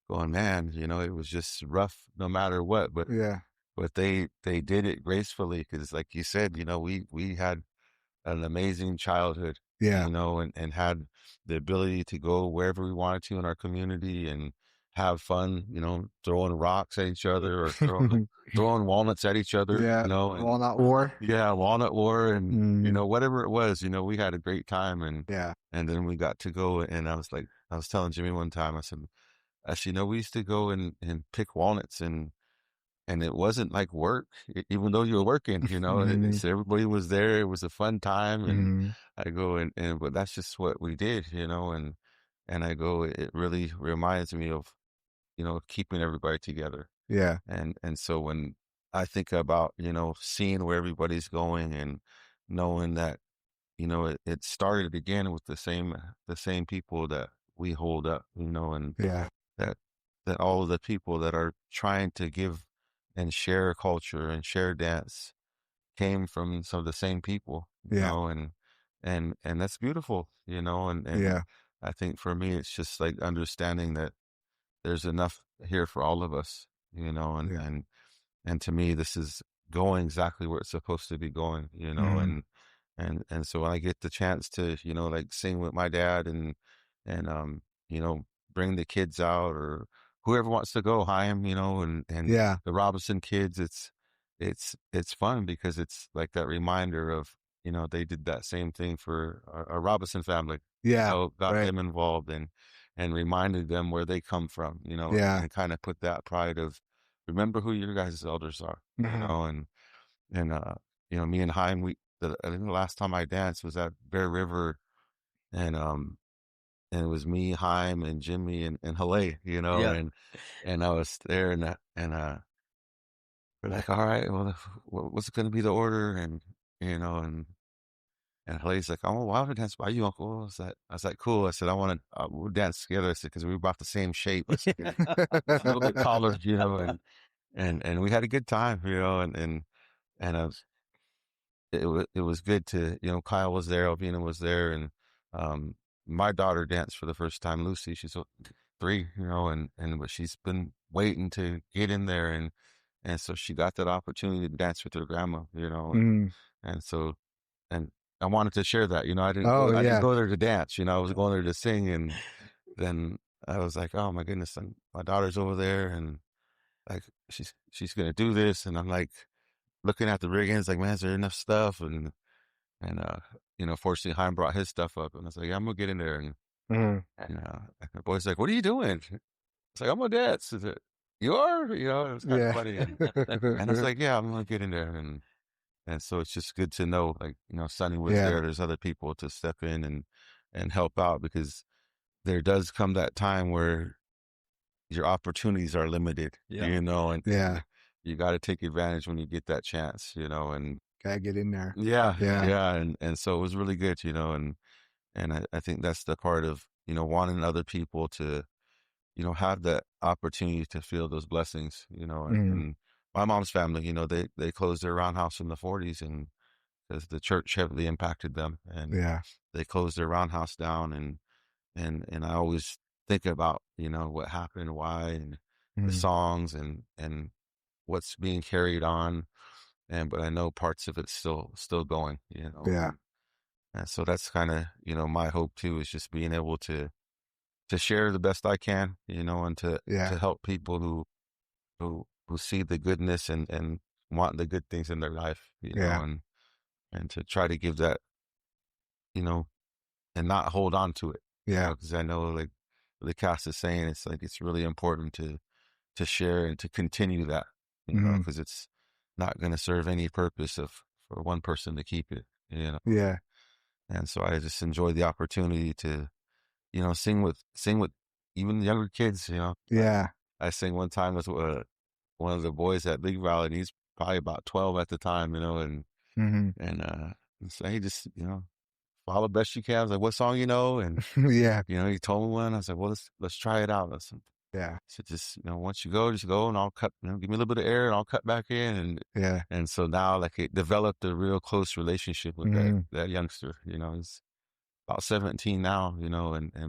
going, man, you know, it was just rough no matter what, Yeah. but they did it gracefully, because like you said, you know, we had an amazing childhood, Yeah. you know, and had the ability to go wherever we wanted to in our community and have fun, you know, throwing rocks at each other, or throwing walnuts at each other, Yeah. you know, and Walnut War. yeah, walnut war, and, you Mm. know, whatever it was, you know, we had a great time. Yeah. And then we got to go, and I was telling Jimmy one time, I said, you know, we used to go and pick walnuts, and it wasn't like work, even though you were working, you know, Hmm. so everybody was there. It was a fun time. And Hmm. I go, but that's just what we did, you know, and I go, it really reminds me of, you know, keeping everybody together. Yeah. And so when I think about, you know, seeing where everybody's going, and knowing that, you know, it started again with the same people that we hold up, you know, and Yeah. that all of the people that are trying to give and share culture and share dance came from some of the same people, you Yeah. know, and that's beautiful, you know, and Yeah. I think for me, it's just like understanding that there's enough here for all of us, you know, Yeah. and to me, this is going exactly where it's supposed to be going, Mm-hmm. and so when I get the chance to, like sing with my dad and you know, bring the kids out or whoever wants to go, Chaim, and Yeah. the Robinson kids, it's fun because it's like that reminder of, they did that same thing for our Robinson family, Yeah. got Right. them involved and reminded them where they come from, Yeah. and kind of put that pride of remember who your guys' elders are, Mm-hmm. and me and Chaim, I think the last time I danced was at Bear River, and and it was me, Chaim, and Jimmy, and Halle, Yeah. and I was there, and we're like, all right, well, what's going to be the order, and you know, and Halle's like, oh, well, I want to dance by you, Uncle. I was like, cool. I said, I want to, we'll dance together. I said, because we were about the same shape. I said, he's a little bit taller, and we had a good time, and it was good to, Kyle was there, Alvina was there, and um, my daughter danced for the first time. Lucy, she's 3, but she's been waiting to get in there, and so she got that opportunity to dance with her grandma, Mm-hmm. and so and I wanted to share that, I didn't go Oh I didn't yeah. go there to dance, I was going there to sing, and then I was like, oh my goodness, and my daughter's over there, and like she's gonna do this, and I'm like looking at the riggings, like, man, is there enough stuff? And fortunately, Chaim brought his stuff up, and I was like, yeah, I'm gonna get in there, Mm-hmm. and the boy's like, what are you doing? It's like, I'm gonna dance. Is it you are? It was kind of Yeah. funny, and I was like, yeah, I'm gonna get in there, and so it's just good to know, like, Sonny was Yeah. there. There's other people to step in and help out because there does come that time where your opportunities are limited, Yeah. and Yeah. you got to take advantage when you get that chance, and Gotta get in there. yeah, Yeah. yeah, and so it was really good, and I think that's the part of, wanting other people to, have that opportunity to feel those blessings, Mm-hmm. and my mom's family, they closed their roundhouse in the 40s and because the church heavily impacted them and Yeah. they closed their roundhouse down and I always think about, what happened, why, and the Mm-hmm. songs and what's being carried on. But I know parts of it's still going, Yeah. and so that's kind of, my hope too, is just being able to share the best I can, and Yeah. to help people who see the goodness and want the good things in their life, Yeah. and to try to give that, you know, and not hold on to it, Yeah. because I know like the cast is saying, it's like it's really important to share and to continue that, Mm-hmm. because it's not going to serve any purpose of for one person to keep it, Yeah. and so I just enjoy the opportunity to, sing with even the younger kids, Yeah. I sang one time with one of the boys at League Rally, and he's probably about 12 at the time, Mm-hmm. and so he just, follow best you can. I was like, what song you know? And Yeah. he told me one. I was like, well, let's try it out. Yeah. So just, once you go, just go, and I'll cut, give me a little bit of air and I'll cut back in. Yeah. And so now, like, it developed a real close relationship with that Mm-hmm. that youngster. He's about 17 now,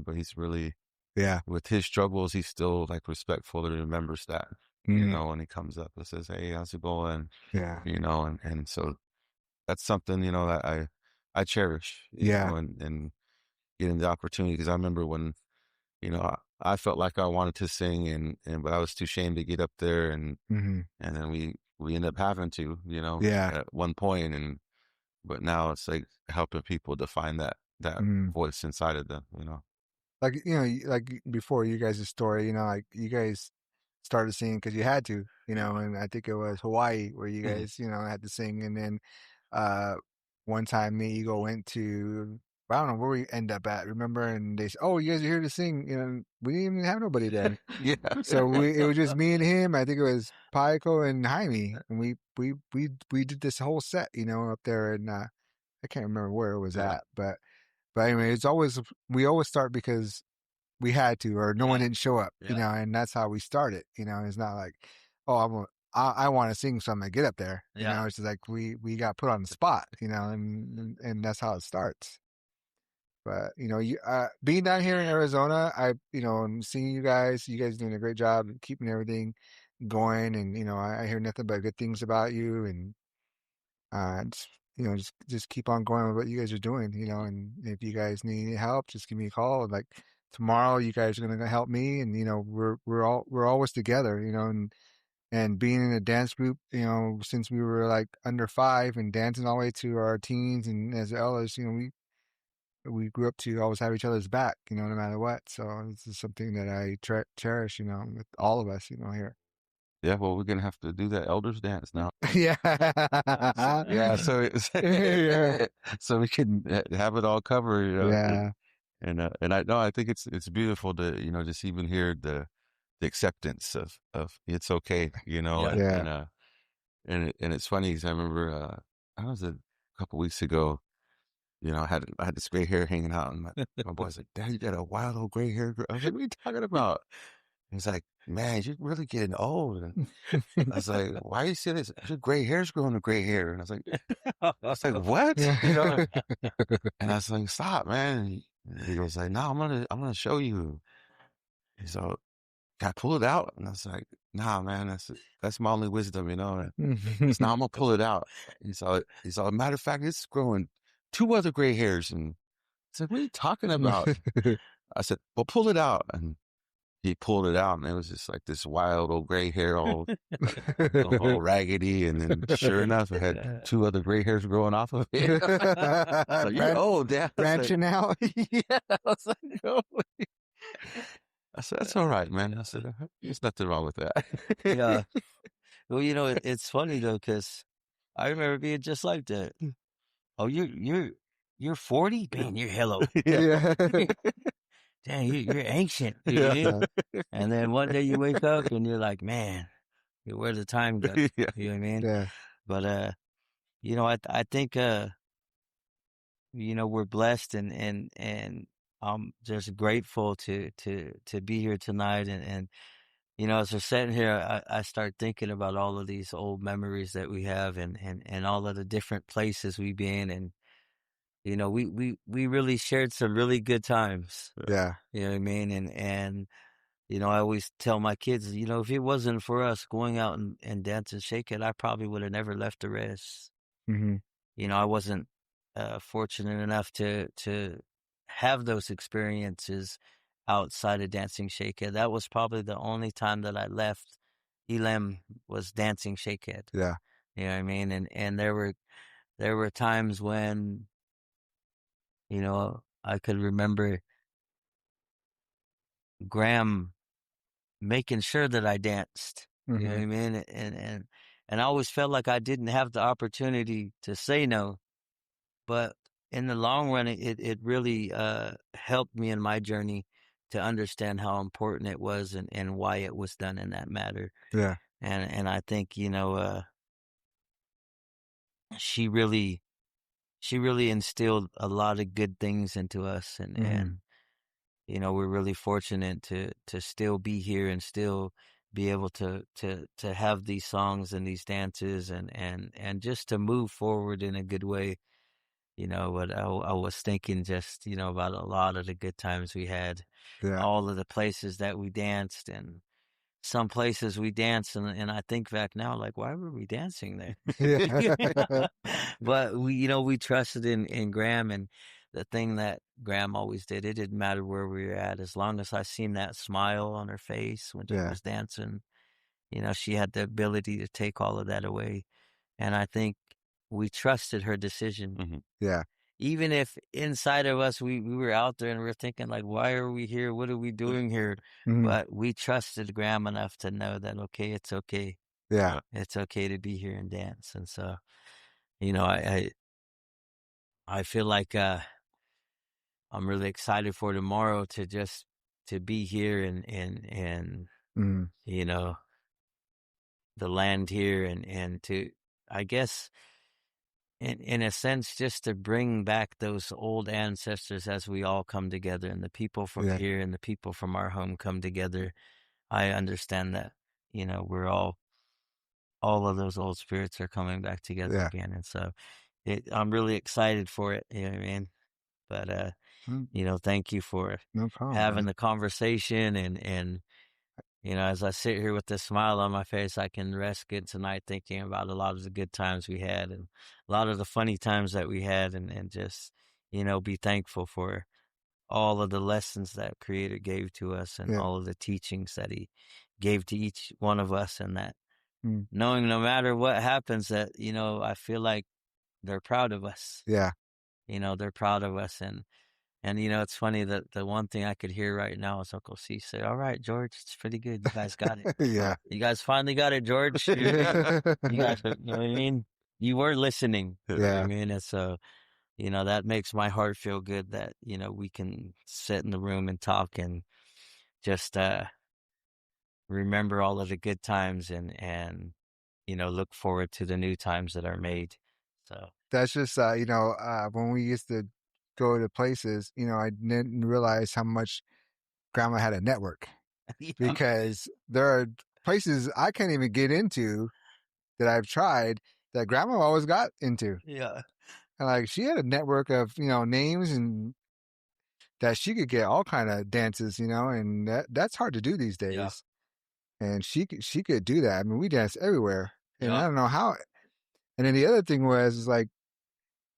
but he's really, Yeah. with his struggles, he's still like respectful and remembers that, Mm-hmm. when he comes up and says, hey, how's it going? Yeah. And so that's something, that I cherish, Yeah. and getting the opportunity. Cause I remember when, I felt like I wanted to sing but I was too ashamed to get up there Mm-hmm. and then we ended up having to, Yeah. at one point but now it's like helping people to find that Mm-hmm. voice inside of them, Like, like before you guys' story, like you guys started singing because you had to, and I think it was Hawaii where you Mhm. guys, had to sing. And then uh one time me and Ego went to, I don't know where we end up at, remember? And they said, oh, you guys are here to sing. We didn't even have nobody there. Yeah. So it was just me and him. I think it was Paiko and Jaime, and we did this whole set, up there, and I can't remember where it was Yeah. at, but anyway, we always start because we had to, or no one Yeah. didn't show up, Yeah. and that's how we started. It's not like, oh, I want to sing, so I'm gonna get up there. Yeah. It's just like we got put on the spot, and that's how it starts. But you being down here in Arizona, I and seeing you guys doing a great job and keeping everything going, and I hear nothing but good things about you, and just just keep on going with what you guys are doing, and if you guys need any help, just give me a call. Like tomorrow, you guys are gonna help me, and we're always together, and being in a dance group, since we were like under 5 and dancing all the way to our teens and as elders, we grew up to always have each other's back, no matter what. So this is something that I cherish, with all of us, here. Yeah, well, we're gonna have to do that elders dance now. Yeah. Yeah, so Yeah. so we can have it all covered, Yeah. and I know I think it's beautiful to just even hear the acceptance of it's okay, Yeah. Yeah. and it's funny because I remember I was a couple weeks ago, I had this gray hair hanging out, and my boy's like, "Dad, you got a wild old gray hair." I was like, "What are you talking about?" He's like, "Man, you're really getting old." And I was like, "Why you say this? Your gray hair's growing to gray hair." And I was like, "What?" Yeah. And I was like, "Stop, man." And he goes like, "No, I'm gonna show you." He's all, "Can I pull it out?" And I was like, "Nah, man, that's my only wisdom, And he's, "No, I'm gonna pull it out." He's all, "Matter of fact, it's growing 2 other gray hairs." And I said, "What are you talking about?" I said, "Well, pull it out." And he pulled it out, and it was just like this wild old gray hair, all raggedy. And then, sure enough, it had 2 other gray hairs growing off of it. So you're old, Dad. Branching out. Yeah. I was like, "Oh." I said, "That's all right, man." I said, "There's nothing wrong with that." Yeah. Well, it's funny though, because I remember being just like that. Oh, you're 40? Man, you're hello. Yeah. Yeah. Dang, you're ancient. Yeah. And then one day you wake up and you're like, man, where the time go? Yeah. You know what I mean? Yeah. But I think we're blessed, and I'm just grateful to be here tonight, and as we're sitting here, I start thinking about all of these old memories that we have, and all of the different places we've been, and we really shared some really good times. Yeah. You know what I mean? And I always tell my kids, if it wasn't for us going out and dancing Shakehead, I probably would have never left the rest. Mm-hmm. I wasn't fortunate enough to have those experiences outside of dancing Shakehead. That was probably the only time that I left Elam, was dancing Shakehead. Yeah. You know what I mean? And there were times when I could remember Graham making sure that I danced. You know what Mm-hmm. I mean? And I always felt like I didn't have the opportunity to say no. But in the long run, it really helped me in my journey to understand how important it was, and why it was done in that matter. Yeah. And I think she really instilled a lot of good things into us, and Mm-hmm. and we're really fortunate to still be here and still be able to have these songs and these dances, and just to move forward in a good way. But I was thinking just, about a lot of the good times we had, Yeah. all of the places that we danced, and some places we danced, and I think back now, like, why were we dancing there? Yeah. But we trusted in Graham, and the thing that Graham always did, it didn't matter where we were at, as long as I seen that smile on her face when she Yeah. was dancing, she had the ability to take all of that away. And I think we trusted her decision. Mm-hmm. Yeah. Even if inside of us we were out there and we are thinking like, why are we here? What are we doing here? Mm-hmm. But we trusted Graham enough to know that, okay, it's okay. Yeah. It's okay to be here and dance. And so, I feel like I'm really excited for tomorrow to be here, and Mm-hmm. the land here, and to, I guess, in a sense, just to bring back those old ancestors as we all come together, and the people from Yeah. here and the people from our home come together. I understand that, we're all of those old spirits are coming back together Yeah. again. And so I'm really excited for it. You know what I mean? But, thank you for No problem, having man. the conversation, and as I sit here with this smile on my face, I can rest good tonight thinking about a lot of the good times we had and a lot of the funny times that we had, and just, be thankful for all of the lessons that Creator gave to us and Yeah. all of the teachings that He gave to each one of us, and that Mm. knowing no matter what happens that, I feel like they're proud of us. Yeah. They're proud of us. And it's funny that the one thing I could hear right now is Uncle C say, "All right, George, it's pretty good. You guys got it. Yeah. You guys finally got it, George. You guys, you know what I mean? You were listening. You know what Yeah. I mean? And so, that makes my heart feel good that, we can sit in the room and talk and just remember all of the good times and look forward to the new times that are made." So That's just, when we used to go to places, I didn't realize how much Grandma had a network, yeah, because there are places I can't even get into that I've tried that Grandma always got into. yeah, And like, she had a network of, names, and that she could get all kind of dances, and that's hard to do these yeah, days. And she could do that. I mean, we danced everywhere, and I yeah, don't know how. And then the other thing was like,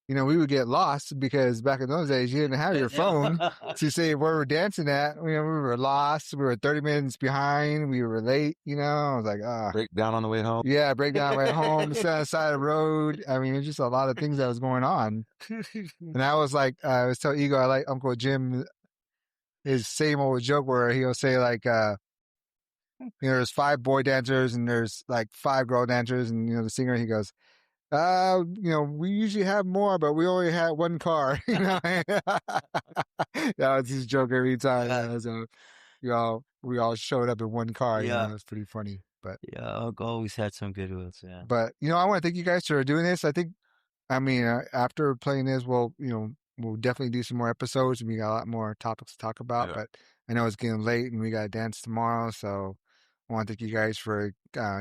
we would get lost because back in those days, you didn't have your phone to say where we're dancing at. We were lost. We were 30 minutes behind. We were late, I was like, Break down on the way home. yeah, break down right home, sit on the side of the road. I mean, it's just a lot of things that was going on. And I was like, I was telling Ego, I like Uncle Jim, his same old joke where he'll say like, there's 5 boy dancers and there's like 5 girl dancers. And, the singer, he goes, we usually have more, but we only had 1 car, That was his joke every time. So we all showed up in 1 car, yeah, it was pretty funny. But yeah. I always had some good ones. Yeah. I want to thank you guys for doing this. After playing this, we'll definitely do some more episodes, and we got a lot more topics to talk about. Yeah. But I know it's getting late, and we got to dance tomorrow, so I want to thank you guys for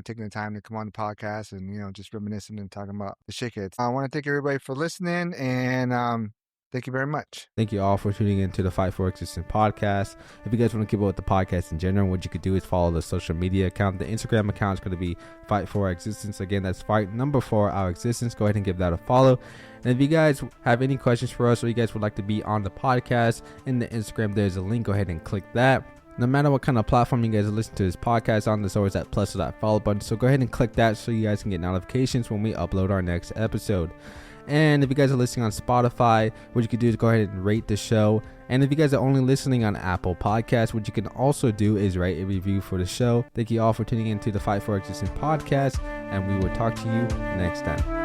taking the time to come on the podcast and just reminiscing and talking about the Shakeheads. I want to thank everybody for listening, and thank you very much. Thank you all for tuning into the Fight for Existence podcast. If you guys want to keep up with the podcast in general, what you could do is follow the social media account. The Instagram account is going to be Fight for Our Existence. Again, that's Fight number 4 Our Existence. Go ahead and give that a follow. And if you guys have any questions for us, or you guys would like to be on the podcast, in the Instagram there's a link. Go ahead and click that. No matter what kind of platform you guys listen to this podcast on, there's always that plus or that follow button. So go ahead and click that so you guys can get notifications when we upload our next episode. And if you guys are listening on Spotify, what you can do is go ahead and rate the show. And if you guys are only listening on Apple Podcasts, what you can also do is write a review for the show. Thank you all for tuning into the Fight for Existence podcast, and we will talk to you next time.